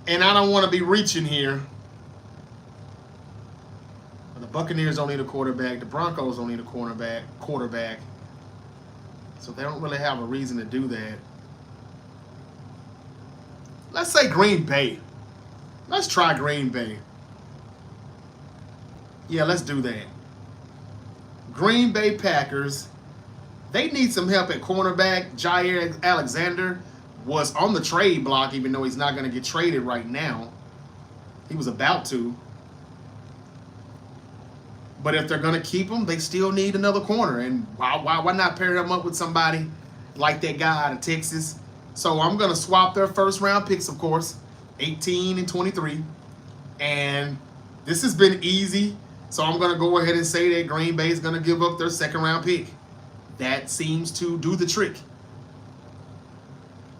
And I don't want to be reaching here. The Buccaneers don't need a quarterback. The Broncos don't need a quarterback. So they don't really have a reason to do that. Let's say Green Bay. Let's try Green Bay. Yeah, let's do that. Green Bay Packers. They need some help at cornerback. Jair Alexander was on the trade block, even though he's not going to get traded right now. He was about to. But if they're going to keep him, they still need another corner. And why not pair him up with somebody like that guy out of Texas? So I'm going to swap their first round picks, of course, 18 and 23. And this has been easy. So I'm going to go ahead and say that Green Bay is going to give up their second round pick. That seems to do the trick.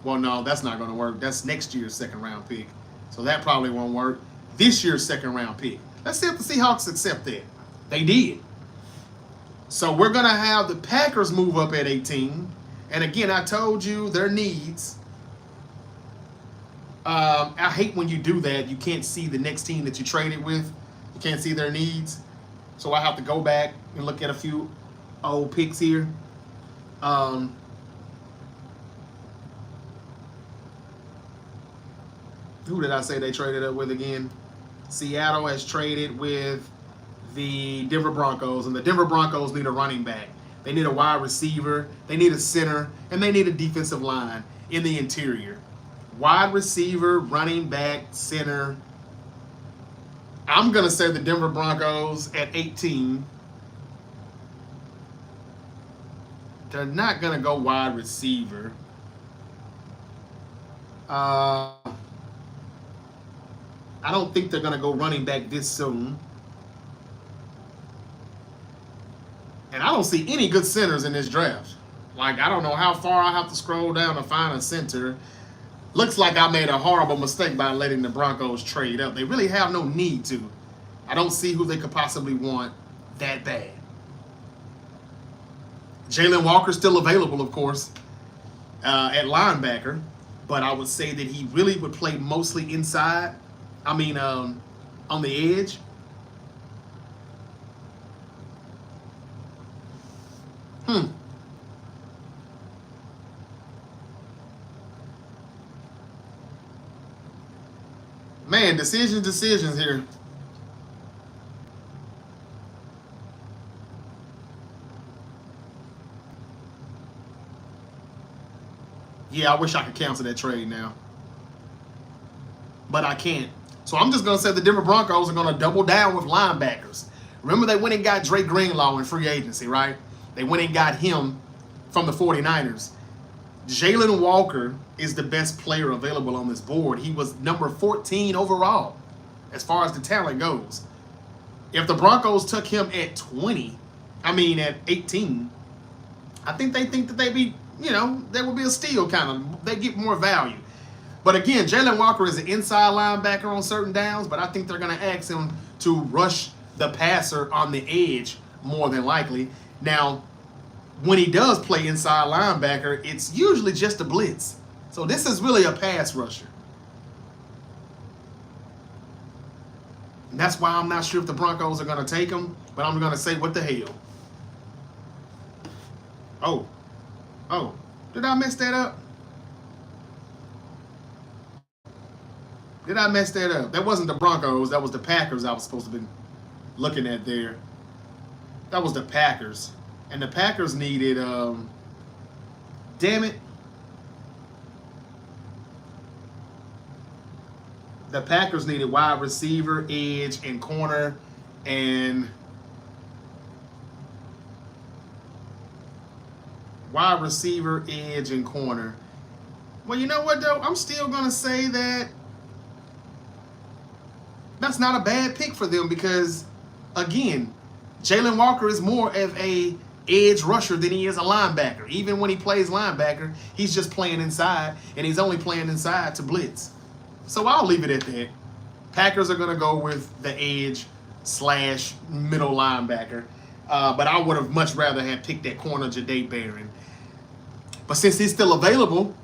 Well, no, that's not going to work. That's next year's second round pick. So that probably won't work. This year's second round pick. Let's see if the Seahawks accept that. They did. So we're going to have the Packers move up at 18. And again, I told you their needs. I hate when you do that. You can't see the next team that you traded with. You can't see their needs. So I have to go back and look at a few old picks here. Who did I say they traded up with again? Seattle has traded with the Denver Broncos, and the Denver Broncos need a running back. They need a wide receiver, they need a center, and they need a defensive line in the interior. Wide receiver, running back, center. I'm going to say the Denver Broncos at 18. They're not going to go wide receiver. I don't think they're going to go running back this soon. And I don't see any good centers in this draft. Like, I don't know how far I have to scroll down to find a center. Looks like I made a horrible mistake by letting the Broncos trade up. They really have no need to. I don't see who they could possibly want that bad. Jalen Walker's still available, of course, at linebacker. But I would say that he really would play mostly inside. I mean, on the edge. Man, decisions here. Yeah, I wish I could cancel that trade now. But I can't. So I'm just going to say the Denver Broncos are going to double down with linebackers. Remember, they went and got Drake Greenlaw in free agency, right? They went and got him from the 49ers. Jalen Walker is the best player available on this board. He was number 14 overall as far as the talent goes. If the Broncos took him at at 18, I think that they'd be, there would be a steal kind of. They get more value. But again, Jalen Walker is an inside linebacker on certain downs, but I think they're going to ask him to rush the passer on the edge more than likely. Now, when he does play inside linebacker, it's usually just a blitz. So this is really a pass rusher. And that's why I'm not sure if the Broncos are going to take him, but I'm going to say, what the hell? Oh, did I mess that up? That wasn't the Broncos. That was the Packers I was supposed to be looking at there. That was the Packers. And the Packers needed, damn it. The Packers needed wide receiver, edge, and corner. And wide receiver, edge, and corner. Well, you know what, though? I'm still going to say that that's not a bad pick for them because, again, Jalen Walker is more of a edge rusher than he is a linebacker. Even when he plays linebacker, he's just playing inside, and he's only playing inside to blitz. So I'll leave it at that. Packers are going to go with the edge / middle linebacker. But I would have much rather had picked that corner, Jahdae Barron. But since he's still available,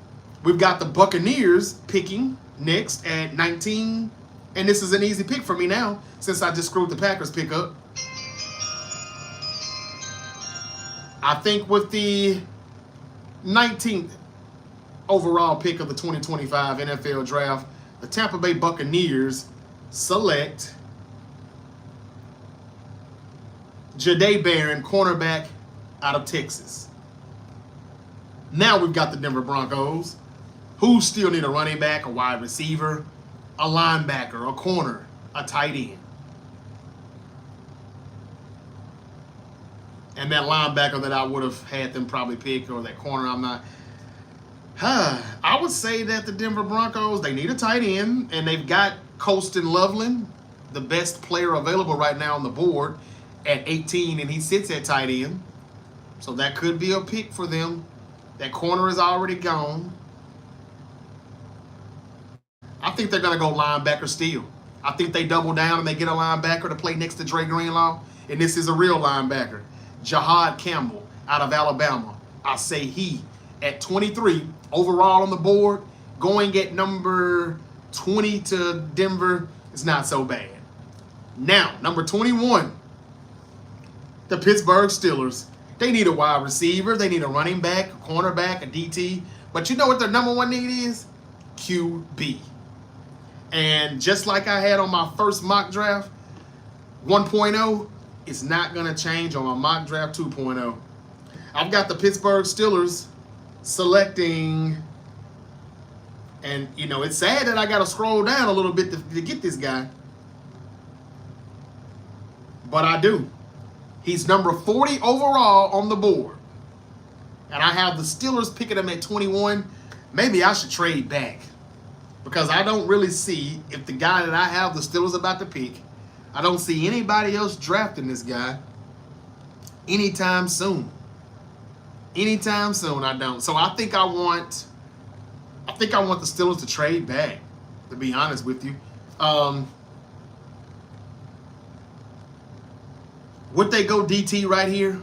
we've got the Buccaneers picking next at 19. And this is an easy pick for me now, since I just screwed the Packers pick up. I think with the 19th overall pick of the 2025 NFL Draft, the Tampa Bay Buccaneers select Jahdae Barron, cornerback out of Texas. Now we've got the Denver Broncos, who still need a running back, a wide receiver, a linebacker, a corner, a tight end. And that linebacker that I would have had them probably pick, or that corner, I'm not. I would say that the Denver Broncos, they need a tight end, and they've got Colston Loveland, the best player available right now on the board, at 18, and he sits at tight end. So that could be a pick for them. That corner is already gone. I think they're going to go linebacker still. I think they double down and they get a linebacker to play next to Dre Greenlaw, and this is a real linebacker. Jahad Campbell out of Alabama. I say he at 23 overall on the board, going at number 20 to Denver is not so bad. Now, number 21, the Pittsburgh Steelers. They need a wide receiver. They need a running back, a cornerback, a DT. But you know what their number one need is? QB. And just like I had on my first mock draft, 1.0, it's not going to change on my mock draft 2.0. I've got the Pittsburgh Steelers selecting, and you know, it's sad that I got to scroll down a little bit to get this guy, but I do. He's number 40 overall on the board, and I have the Steelers picking him at 21. Maybe I should trade back, because I don't really see, if the guy that I have the Steelers about to pick, I don't see anybody else drafting this guy anytime soon. Anytime soon, I don't. So I think I want the Steelers to trade back, to be honest with you. Would they go DT right here?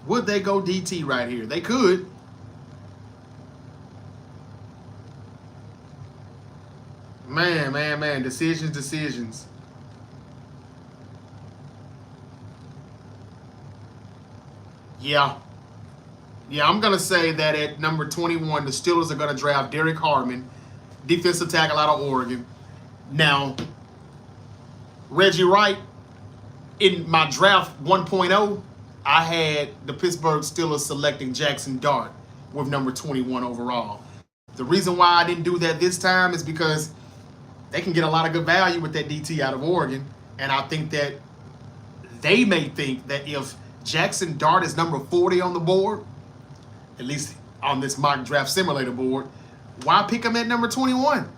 Would they go DT right here? They could. Man. Decisions. Yeah, I'm going to say that at number 21, the Steelers are going to draft Derek Harmon, defensive tackle out of Oregon. Now, Reggie Wright, in my draft 1.0, I had the Pittsburgh Steelers selecting Jackson Dart with number 21 overall. The reason why I didn't do that this time is because they can get a lot of good value with that DT out of Oregon, and I think that they may think that if Jackson Dart is number 40 on the board, at least on this mock draft simulator board, why pick him at number 21?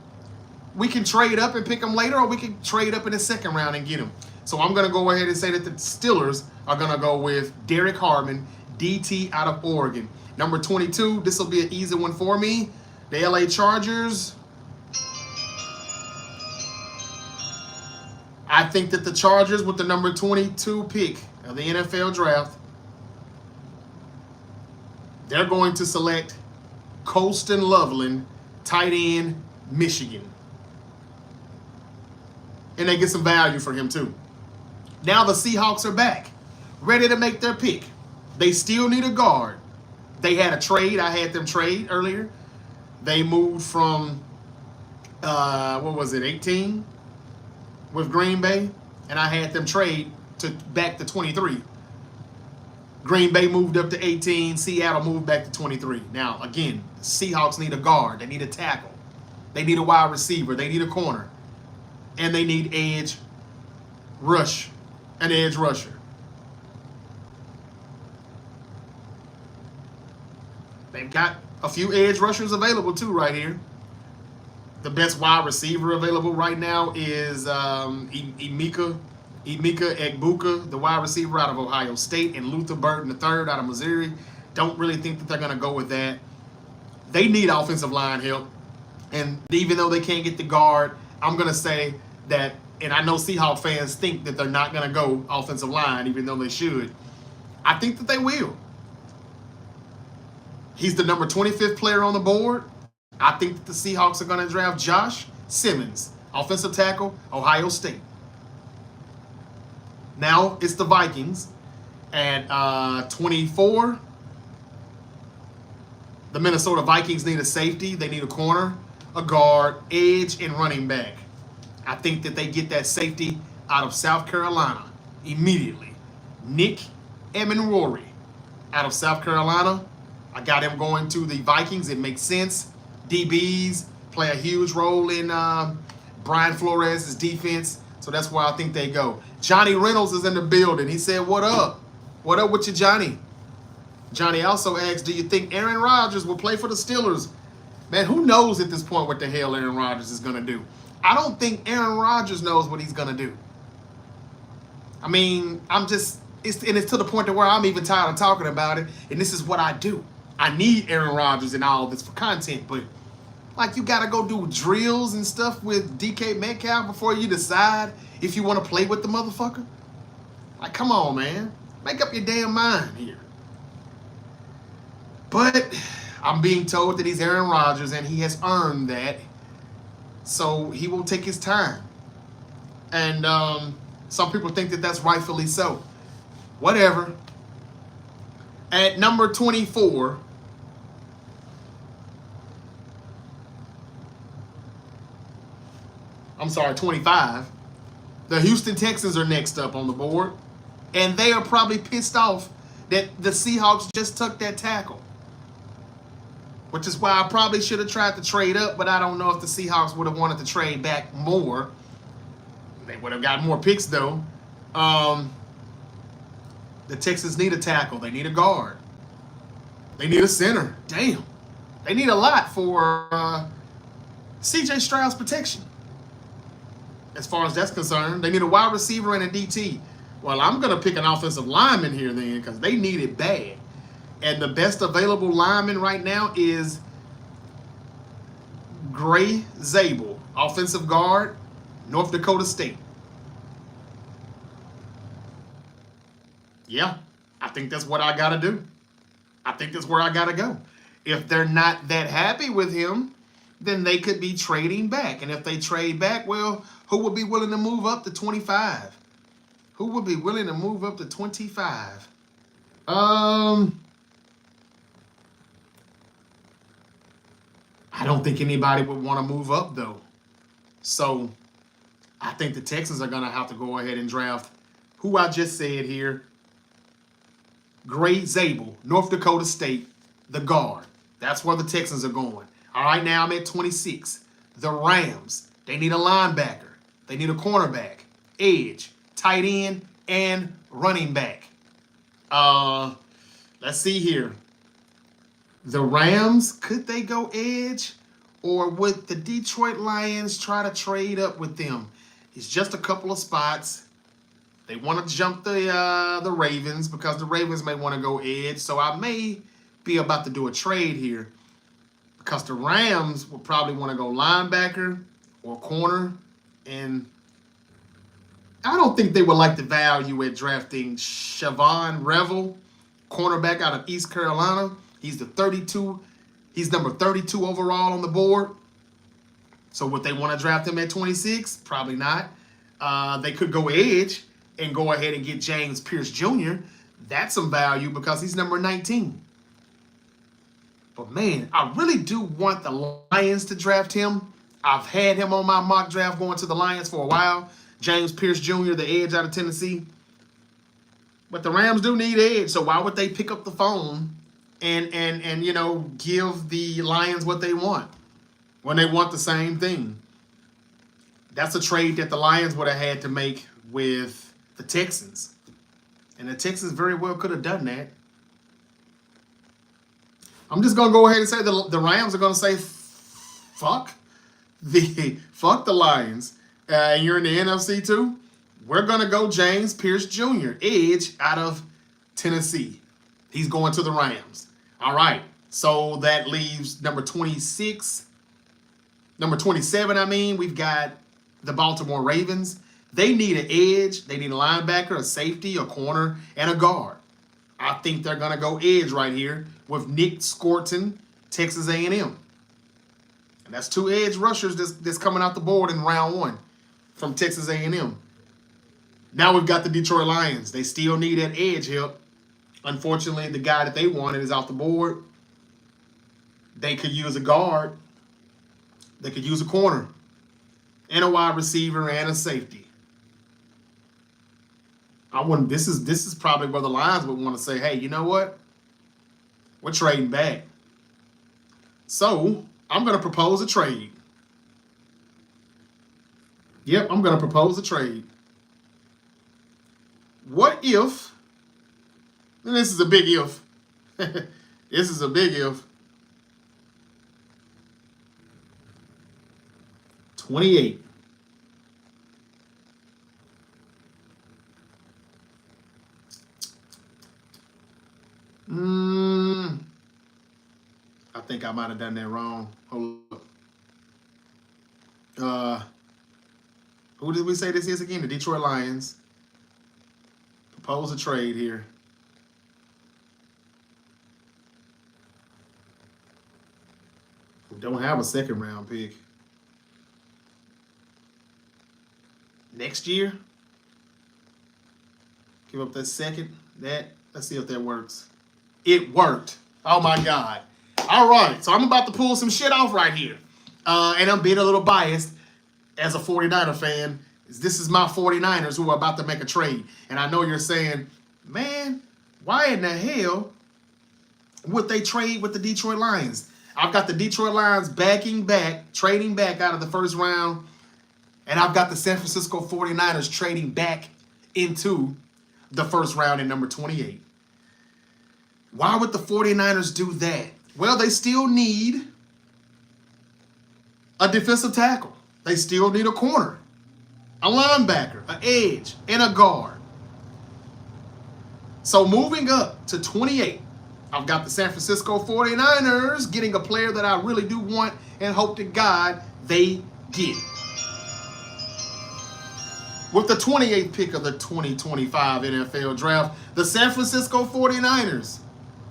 We can trade up and pick him later, or we can trade up in the second round and get him. So I'm going to go ahead and say that the Steelers are going to go with Derek Harmon, DT out of Oregon. Number 22, this will be an easy one for me. The LA Chargers. I think that the Chargers, with the number 22 pick of the NFL draft, they're going to select Colston Loveland, tight end, Michigan. And they get some value for him too. Now the Seahawks are back, ready to make their pick. They still need a guard. They had a trade. I had them trade earlier. They moved from, 18 with Green Bay, and I had them trade back to 23. Green Bay moved up to 18. Seattle moved back to 23. Now, again, the Seahawks need a guard. They need a tackle. They need a wide receiver. They need a corner. And they need an edge rusher. They've got a few edge rushers available too right here. The best wide receiver available right now is Emeka Emeka Egbuka, the wide receiver out of Ohio State, and Luther Burden III out of Missouri. Don't really think that they're going to go with that. They need offensive line help. And even though they can't get the guard, I'm going to say that, and I know Seahawks fans think that they're not going to go offensive line, even though they should. I think that they will. He's the number 25th player on the board. I think that the Seahawks are going to draft Josh Simmons, offensive tackle, Ohio State. Now it's the Vikings at 24. The Minnesota Vikings need a safety. They need a corner, a guard, edge, and running back. I think that they get that safety out of South Carolina immediately. Nick Emenwari out of South Carolina. I got him going to the Vikings. It makes sense. DBs play a huge role in Brian Flores' defense. So that's where I think they go. Johnny Reynolds is in the building. He said, what up? What up with you, Johnny? Johnny also asked, do you think Aaron Rodgers will play for the Steelers? Man, who knows at this point what the hell Aaron Rodgers is going to do? I don't think Aaron Rodgers knows what he's going to do. I mean, it's to the point to where I'm even tired of talking about it, and this is what I do. I need Aaron Rodgers and all this for content, but like you got to go do drills and stuff with DK Metcalf before you decide if you want to play with the motherfucker? Like, come on, man. Make up your damn mind here. But I'm being told that he's Aaron Rodgers, and he has earned that. So he will take his time. And some people think that that's rightfully so. Whatever. At number 24, I'm sorry, 25, the Houston Texans are next up on the board. And they are probably pissed off that the Seahawks just took that tackle. Which is why I probably should have tried to trade up, but I don't know if the Seahawks would have wanted to trade back more. They would have got more picks, though. The Texans need a tackle. They need a guard. They need a center. Damn. They need a lot for C.J. Stroud's protection. As far as that's concerned, they need a wide receiver and a DT. Well, I'm going to pick an offensive lineman here then because they need it bad. And the best available lineman right now is Gray Zabel, offensive guard, North Dakota State. Yeah, I think that's what I got to do. I think that's where I got to go. If they're not that happy with him, then they could be trading back. And if they trade back, well, who would be willing to move up to 25? Who would be willing to move up to 25? I don't think anybody would want to move up, though. So I think the Texans are going to have to go ahead and draft who I just said here. Gray Zabel, North Dakota State, the guard. That's where the Texans are going. All right, now I'm at 26. The Rams, they need a linebacker. They need a cornerback, edge, tight end, and running back. Let's see here. The Rams, could they go edge? Or would the Detroit Lions try to trade up with them? It's just a couple of spots. They want to jump the Ravens because the Ravens may want to go edge. So I may be about to do a trade here because the Rams will probably want to go linebacker or corner. And I don't think they would like the value at drafting Shavon Revel, cornerback out of East Carolina. He's He's number 32 overall on the board. So would they want to draft him at 26? Probably not. They could go edge and go ahead and get James Pierce Jr. That's some value because he's number 19. But man, I really do want the Lions to draft him. I've had him on my mock draft going to the Lions for a while. James Pierce Jr., the edge out of Tennessee. But the Rams do need edge, so why would they pick up the phone and you know, give the Lions what they want when they want the same thing? That's a trade that the Lions would have had to make with the Texans. And the Texans very well could have done that. I'm just going to go ahead and say the Rams are going to say, fuck the Lions. And you're in the NFC too? We're going to go James Pierce Jr., edge out of Tennessee. He's going to the Rams. All right. So that leaves number 26. Number 27, I mean, we've got the Baltimore Ravens. They need an edge. They need a linebacker, a safety, a corner, and a guard. I think they're going to go edge right here with Nick Scorton, Texas A&M. And that's 2 edge rushers that's coming out the board in round 1 from Texas A&M. Now we've got the Detroit Lions. They still need that edge help. Unfortunately, the guy that they wanted is off the board. They could use a guard. They could use a corner and a wide receiver and a safety. This is probably where the Lions would want to say, hey, you know what? We're trading back. So I'm going to propose a trade. Yep, I'm going to propose a trade. What if, and this is a big if, this is a big if, 28. I think I might have done that wrong. Hold up. Who did we say this is again? The Detroit Lions. Propose a trade here. We don't have a second round pick. Next year, give up that second. Let's see if that works. It worked. Oh my God. All right, so I'm about to pull some shit off right here. And I'm being a little biased as a 49er fan. This is my 49ers who are about to make a trade. And I know you're saying, man, why in the hell would they trade with the Detroit Lions? I've got the Detroit Lions trading back out of the first round. And I've got the San Francisco 49ers trading back into the first round at number 28. Why would the 49ers do that? Well, they still need a defensive tackle. They still need a corner, a linebacker, an edge, and a guard. So moving up to 28, I've got the San Francisco 49ers getting a player that I really do want and hope to God they get. With the 28th pick of the 2025 NFL Draft, the San Francisco 49ers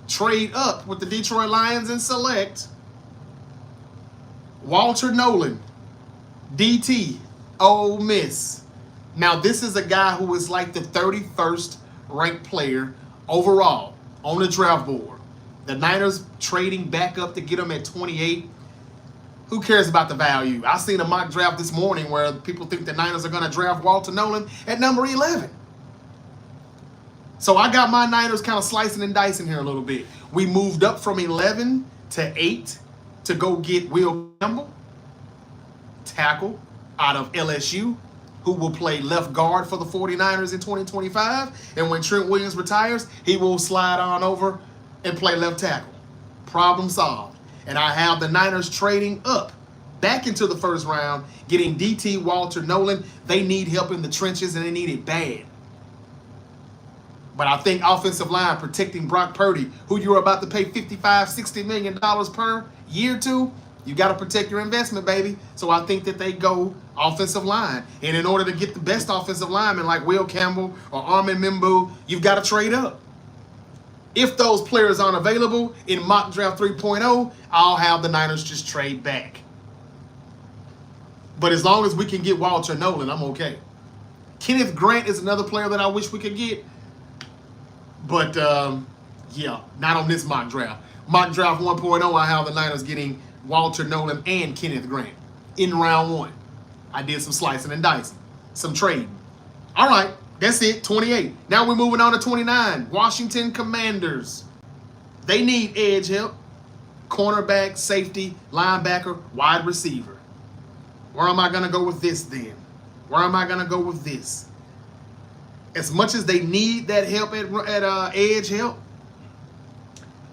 trade up with the Detroit Lions and select Walter Nolen, DT, Ole Miss. Now, this is a guy who is like the 31st ranked player overall on the draft board. The Niners trading back up to get him at 28. Who cares about the value? I seen a mock draft this morning where people think the Niners are going to draft Walter Nolen at number 11. So I got my Niners kind of slicing and dicing here a little bit. We moved up from 11 to 8 to go get Will Campbell, tackle out of LSU, who will play left guard for the 49ers in 2025. And when Trent Williams retires, he will slide on over and play left tackle. Problem solved. And I have the Niners trading up back into the first round, getting DT Walter Nolen. They need help in the trenches, and they need it bad. But I think offensive line protecting Brock Purdy, who you're about to pay $55-60 million per year to, you got to protect your investment, baby. So I think that they go offensive line. And in order to get the best offensive lineman like Will Campbell or Armin Mimbu, you've got to trade up. If those players aren't available in Mock Draft 3.0, I'll have the Niners just trade back. But as long as we can get Walter Nolen, I'm okay. Kenneth Grant is another player that I wish we could get. But, yeah, not on this mock draft. Mock Draft 1.0, I have the Niners getting Walter Nolen and Kenneth Grant in round 1. I did some slicing and dicing, some trading. All right, that's it, 28. Now we're moving on to 29. Washington Commanders. They need edge help, cornerback, safety, linebacker, wide receiver. Where am I going to go with this then? Where am I going to go with this? As much as they need that help at edge help,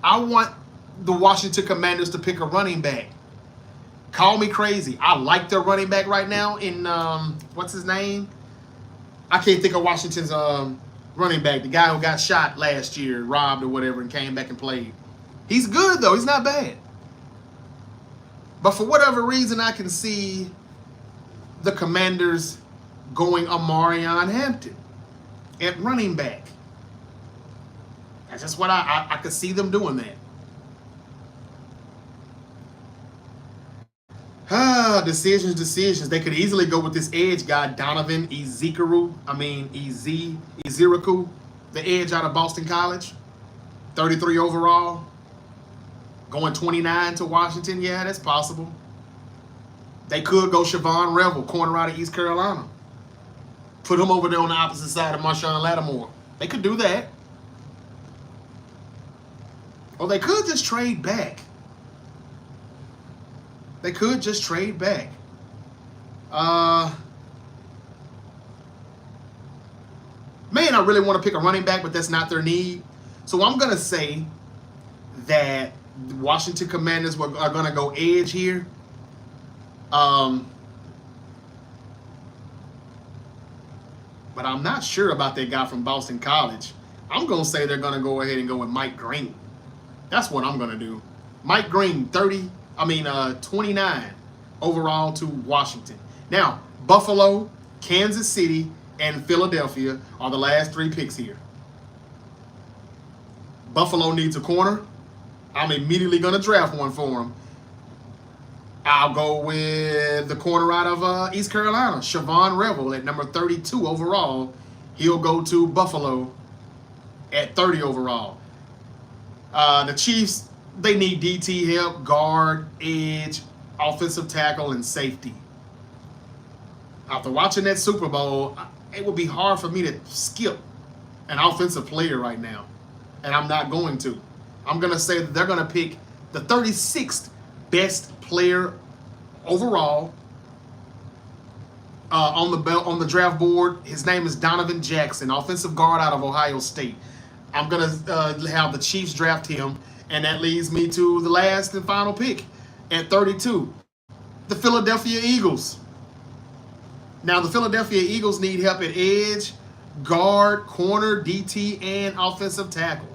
I want the Washington Commanders to pick a running back. Call me crazy. I like their running back right now in, what's his name? I can't think of Washington's running back, the guy who got shot last year, robbed or whatever, and came back and played. He's good though. He's not bad. But for whatever reason, I can see the Commanders going Omarion Hampton at running back. That's just what I could see them doing that. Decisions. They could easily go with this edge guy, Donovan Ezekuru, the edge out of Boston College, 33 overall, going 29 to Washington. Yeah, that's possible. They could go Siobhan Revel, corner out of East Carolina. Put him over there on the opposite side of Marshawn Lattimore. They could do that. Or they could just trade back. They could just trade back. Man, I really want to pick a running back, but that's not their need. So I'm going to say that the Washington Commanders are going to go edge here. But I'm not sure about that guy from Boston College. I'm going to say they're going to go ahead and go with Mike Green. That's what I'm going to do. Mike Green, 29 overall to Washington. Now, Buffalo, Kansas City, and Philadelphia are the last three picks here. Buffalo needs a corner. I'm immediately going to draft one for him. I'll go with the corner out of East Carolina, Siobhan Revel at number 32 overall. He'll go to Buffalo at 30 overall. The Chiefs, they need DT help, guard, edge, offensive tackle, and safety. After watching that Super Bowl, it would be hard for me to skip an offensive player right now. And I'm not going to. I'm going to say that they're going to pick the 36th best player overall on the draft board. His name is Donovan Jackson, offensive guard out of Ohio State. I'm going to have the Chiefs draft him, and that leads me to the last and final pick at 32, the Philadelphia Eagles. Now, the Philadelphia Eagles need help at edge, guard, corner, DT, and offensive tackle.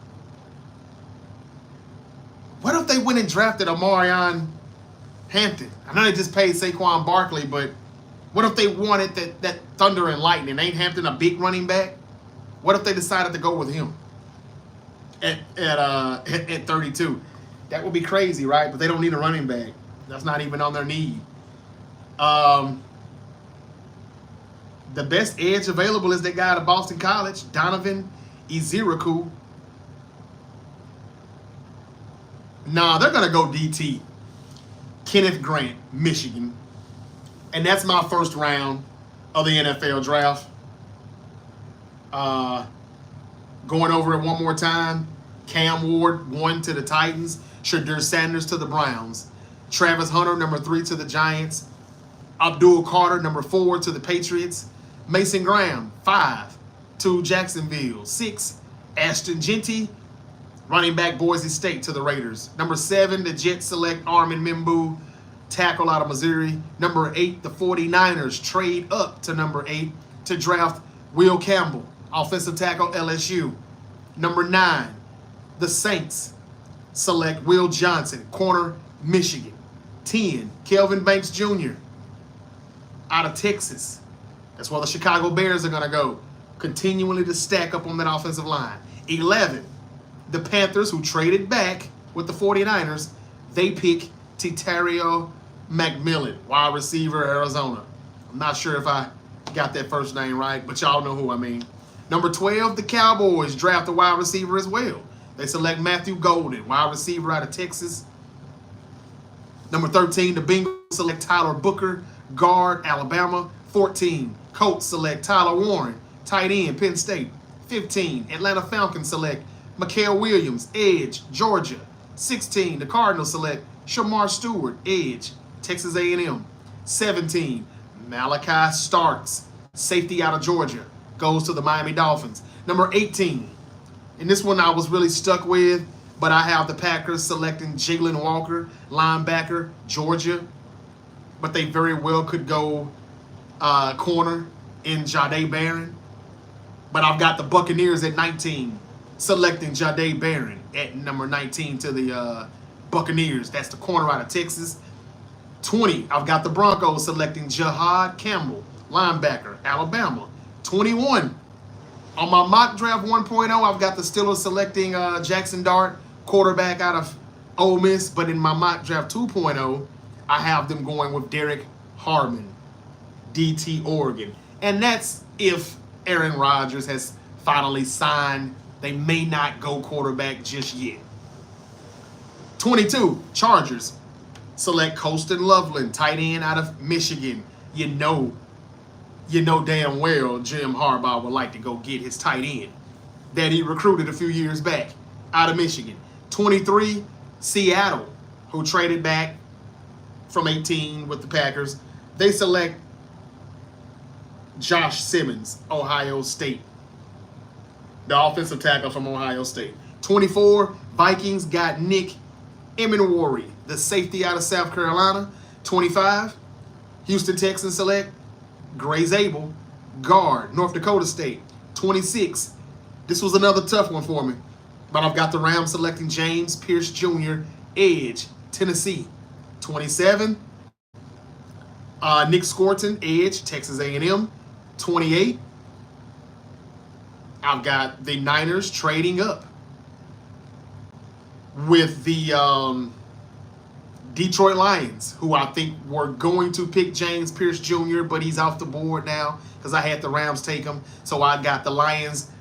What if they went and drafted Omarion Hampton? I know they just paid Saquon Barkley, but what if they wanted that thunder and lightning? Ain't Hampton a big running back? What if they decided to go with him at 32? That would be crazy, right? But they don't need a running back. That's not even on their need. The best edge available is that guy out of Boston College, Donovan Ezekuru. Nah, they're going to go DT. Kenneth Grant, Michigan. And that's my first round of the NFL draft. Going over it one more time. Cam Ward, 1 to the Titans. Shadur Sanders to the Browns. Travis Hunter, number 3 to the Giants. Abdul Carter, number 4 to the Patriots. Mason Graham, 5 to Jacksonville. 6, Ashton Genty, running back Boise State to the Raiders. Number 7, the Jets select Armin Membu, tackle out of Missouri. Number 8, the 49ers trade up to number 8 to draft Will Campbell, offensive tackle LSU. Number 9, the Saints select Will Johnson, corner Michigan. 10, Kelvin Banks Jr. out of Texas. That's where the Chicago Bears are going to go, continually to stack up on that offensive line. 11, the Panthers, who traded back with the 49ers, they pick Titario McMillan, wide receiver, Arizona. I'm not sure if I got that first name right, but y'all know who I mean. Number 12, the Cowboys draft a wide receiver as well. They select Matthew Golden, wide receiver out of Texas. Number 13, the Bengals select Tyler Booker, guard, Alabama. 14, Colts select Tyler Warren, tight end, Penn State. 15, Atlanta Falcons select Mikael Williams, edge, Georgia. 16, the Cardinals select Shamar Stewart, edge, Texas A&M. 17, Malachi Starks, safety out of Georgia, goes to the Miami Dolphins. Number 18, and this one I was really stuck with, but I have the Packers selecting Jalen Walker, linebacker, Georgia. But they very well could go corner in Jahdae Barron. But I've got the Buccaneers at 19, selecting Jahdae Barron at number 19 to the Buccaneers. That's the corner out of Texas. 20, I've got the Broncos selecting Jahad Campbell, linebacker, Alabama. 21, on my mock draft 1.0, I've got the Steelers selecting Jackson Dart, quarterback out of Ole Miss. But in my mock draft 2.0, I have them going with Derek Harmon, DT Oregon. And that's if Aaron Rodgers has finally signed. They may not go quarterback just yet. 22, Chargers select Colston Loveland, tight end out of Michigan. You know damn well Jim Harbaugh would like to go get his tight end that he recruited a few years back out of Michigan. 23, Seattle, who traded back from 18 with the Packers. They select Josh Simmons, Ohio State, the offensive tackle from Ohio State. 24, Vikings got Nick Emenwari, the safety out of South Carolina. 25, Houston Texans select Gray Zabel, guard, North Dakota State. 26, this was another tough one for me, but I've got the Rams selecting James Pierce Jr., edge, Tennessee. 27, Nick Scorton, edge, Texas A&M. 28, I've got the Niners trading up with the Detroit Lions, who I think were going to pick James Pierce Jr., but he's off the board now because I had the Rams take him. So I got the Lions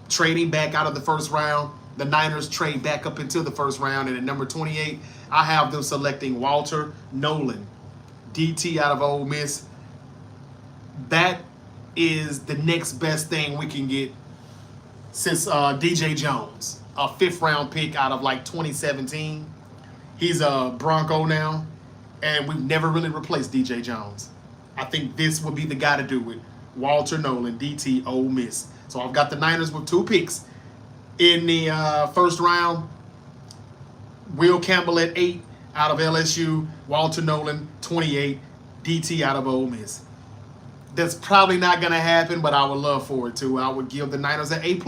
trading back out of the first round. The Niners trade back up into the first round. And at number 28, I have them selecting Walter Nolan, DT out of Ole Miss. That is the next best thing we can get since DJ Jones, a 5th round pick out of like 2017. He's a Bronco now, and we've never really replaced DJ Jones. I think this would be the guy to do it. Walter Nolan, DT, Ole Miss. So I've got the Niners with 2 picks in the first round. Will Campbell at 8 out of LSU. Walter Nolan, 28, DT out of Ole Miss. That's probably not going to happen, but I would love for it to. I would give the Niners an A+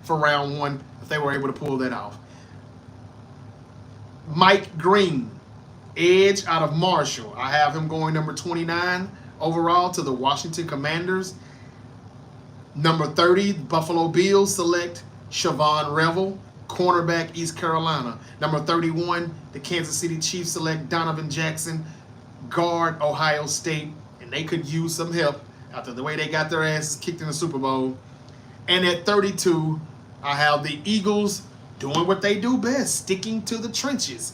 for round 1 if they were able to pull that off. Mike Green, edge out of Marshall. I have him going number 29 overall to the Washington Commanders. Number 30, Buffalo Bills select Siobhan Revel, cornerback, East Carolina. Number 31, the Kansas City Chiefs select Donovan Jackson, guard, Ohio State. And they could use some help after the way they got their asses kicked in the Super Bowl. And at 32, I have the Eagles doing what they do best, sticking to the trenches.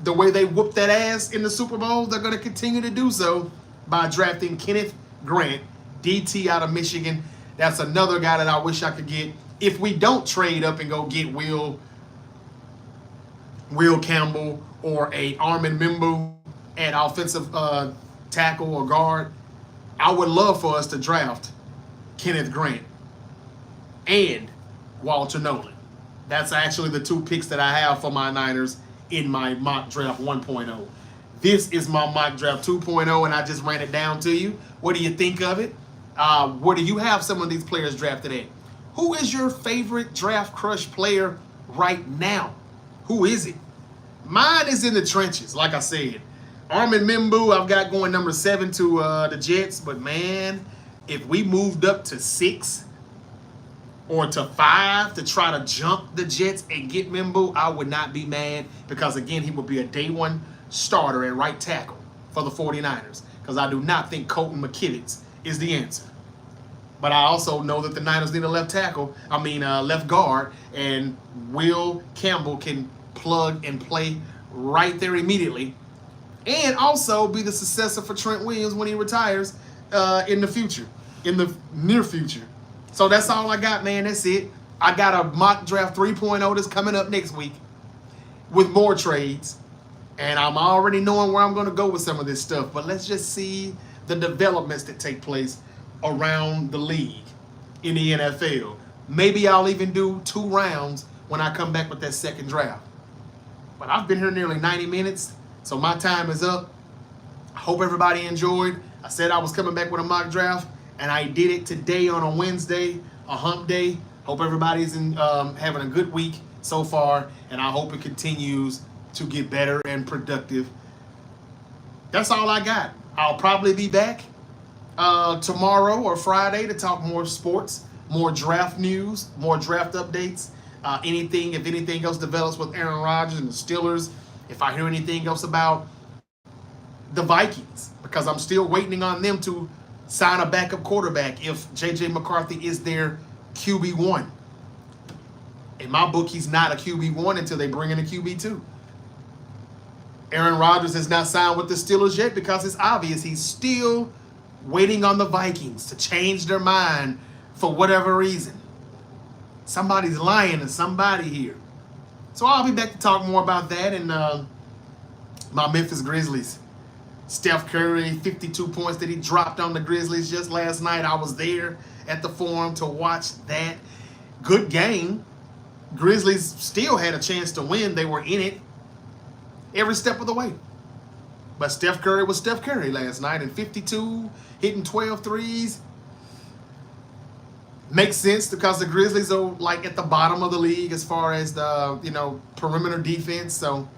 The way they whooped that ass in the Super Bowl, they're going to continue to do so by drafting Kenneth Grant, DT out of Michigan. That's another guy that I wish I could get. If we don't trade up and go get Will Campbell or a Armin Mimbu at offensive tackle or guard, I would love for us to draft Kenneth Grant and Walter Nolan. That's actually the 2 picks that I have for my Niners in my mock draft 1.0. This is my mock draft 2.0, and I just ran it down to you. What do you think of it? Where do you have some of these players drafted at? Who is your favorite draft crush player right now? Who is it? Mine is in the trenches, like I said. Armin Mimbu, I've got going number 7 to the Jets. But, man, if we moved up to 6 or to 5 to try to jump the Jets and get Mimbu, I would not be mad because, again, he would be a day 1 starter at right tackle for the 49ers because I do not think Colton McKivitz is the answer. But I also know that the Niners need a left guard, and Will Campbell can plug and play right there immediately and also be the successor for Trent Williams when he retires in the near future. So that's all I got, man. That's it. I got a mock draft 3.0 that's coming up next week with more trades. And I'm already knowing where I'm going to go with some of this stuff. But let's just see the developments that take place around the league in the NFL. Maybe I'll even do 2 rounds when I come back with that second draft. But I've been here nearly 90 minutes, so my time is up. I hope everybody enjoyed. I said I was coming back with a mock draft, and I did it today on a Wednesday, a hump day. Hope everybody's having a good week so far, and I hope it continues to get better and productive. That's all I got. I'll probably be back tomorrow or Friday to talk more sports, more draft news, more draft updates. If anything else develops with Aaron Rodgers and the Steelers, if I hear anything else about the Vikings, because I'm still waiting on them to sign a backup quarterback if J.J. McCarthy is their QB1. In my book, he's not a QB1 until they bring in a QB2. Aaron Rodgers has not signed with the Steelers yet because it's obvious he's still waiting on the Vikings to change their mind for whatever reason. Somebody's lying to somebody here. So I'll be back to talk more about that and my Memphis Grizzlies. Steph Curry, 52 points that he dropped on the Grizzlies just last night. I was there at the Forum to watch that. Good game. Grizzlies still had a chance to win. They were in it every step of the way. But Steph Curry was Steph Curry last night, and 52, hitting 12 threes. Makes sense because the Grizzlies are like at the bottom of the league as far as the perimeter defense. So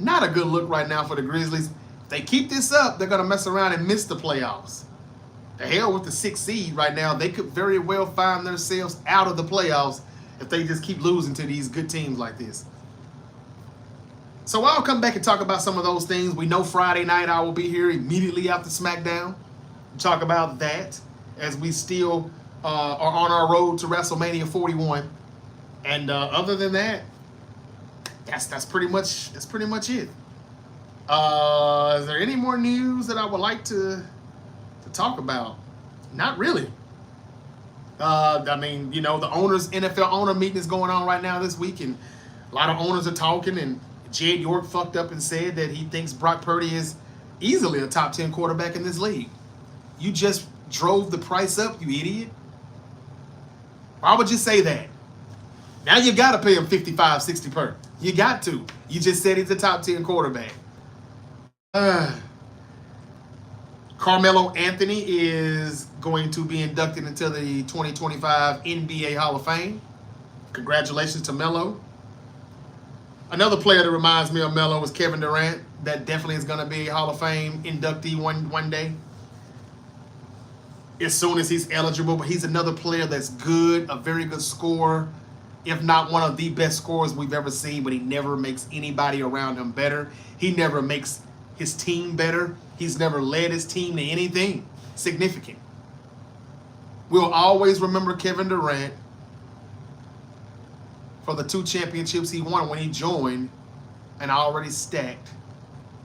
not a good look right now for the Grizzlies. If they keep this up, they're gonna mess around and miss the playoffs. The hell with the 6th seed right now. They could very well find themselves out of the playoffs if they just keep losing to these good teams like this. So I'll come back and talk about some of those things. We know Friday night I will be here immediately after SmackDown. Talk about that as we still are on our road to WrestleMania 41. And other than that, that's pretty much it. Is there any more news that I would like to talk about? Not really. The NFL owner meeting is going on right now this week, and a lot of owners are talking, and Jed York fucked up and said that he thinks Brock Purdy is easily a top 10 quarterback in this league. You just drove the price up, you idiot. Why would you say that? Now you got to pay him 55, 60 per. You got to. You just said he's a top 10 quarterback. Carmelo Anthony is going to be inducted into the 2025 NBA Hall of Fame. Congratulations to Melo. Another player that reminds me of Melo is Kevin Durant. That definitely is going to be a Hall of Fame inductee one day. As soon as he's eligible. But he's another player that's good, a very good scorer, if not one of the best scorers we've ever seen, but he never makes anybody around him better. He never makes his team better. He's never led his team to anything significant. We'll always remember Kevin Durant for the 2 championships he won when he joined an already stacked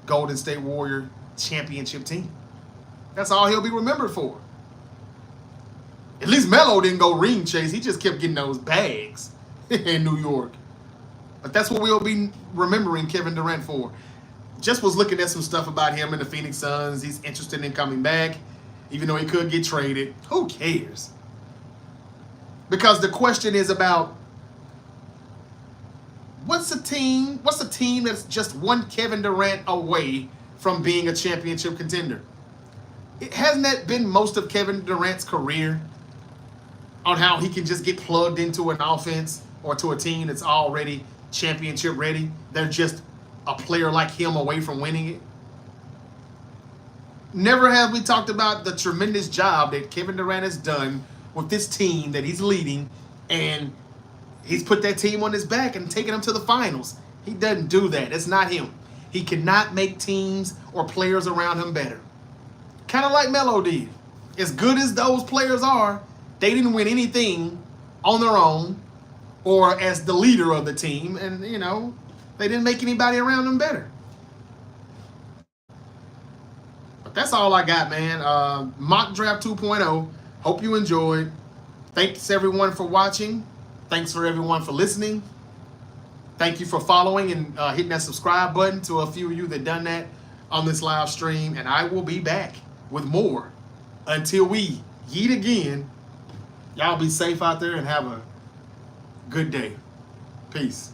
Golden State Warrior championship team. That's all he'll be remembered for. At least Melo didn't go ring chase. He just kept getting those bags in New York. But that's what we'll be remembering Kevin Durant for. Just was looking at some stuff about him and the Phoenix Suns. He's interested in coming back, even though he could get traded. Who cares? Because the question is about what's a team that's just one Kevin Durant away from being a championship contender? Hasn't that been most of Kevin Durant's career? On how he can just get plugged into an offense or to a team that's already championship ready. They're just a player like him away from winning it. Never have we talked about the tremendous job that Kevin Durant has done with this team that he's leading, and he's put that team on his back and taken them to the finals. He doesn't do that. It's not him. He cannot make teams or players around him better. Kind of like Melo did. As good as those players are, they didn't win anything on their own or as the leader of the team, and they didn't make anybody around them better. But that's all I got, man. Mock Draft 2.0. Hope you enjoyed. Thanks everyone for watching. Thanks for everyone for listening. Thank you for following and hitting that subscribe button to a few of you that done that on this live stream. And I will be back with more until we yeet again. Y'all be safe out there and have a good day. Peace.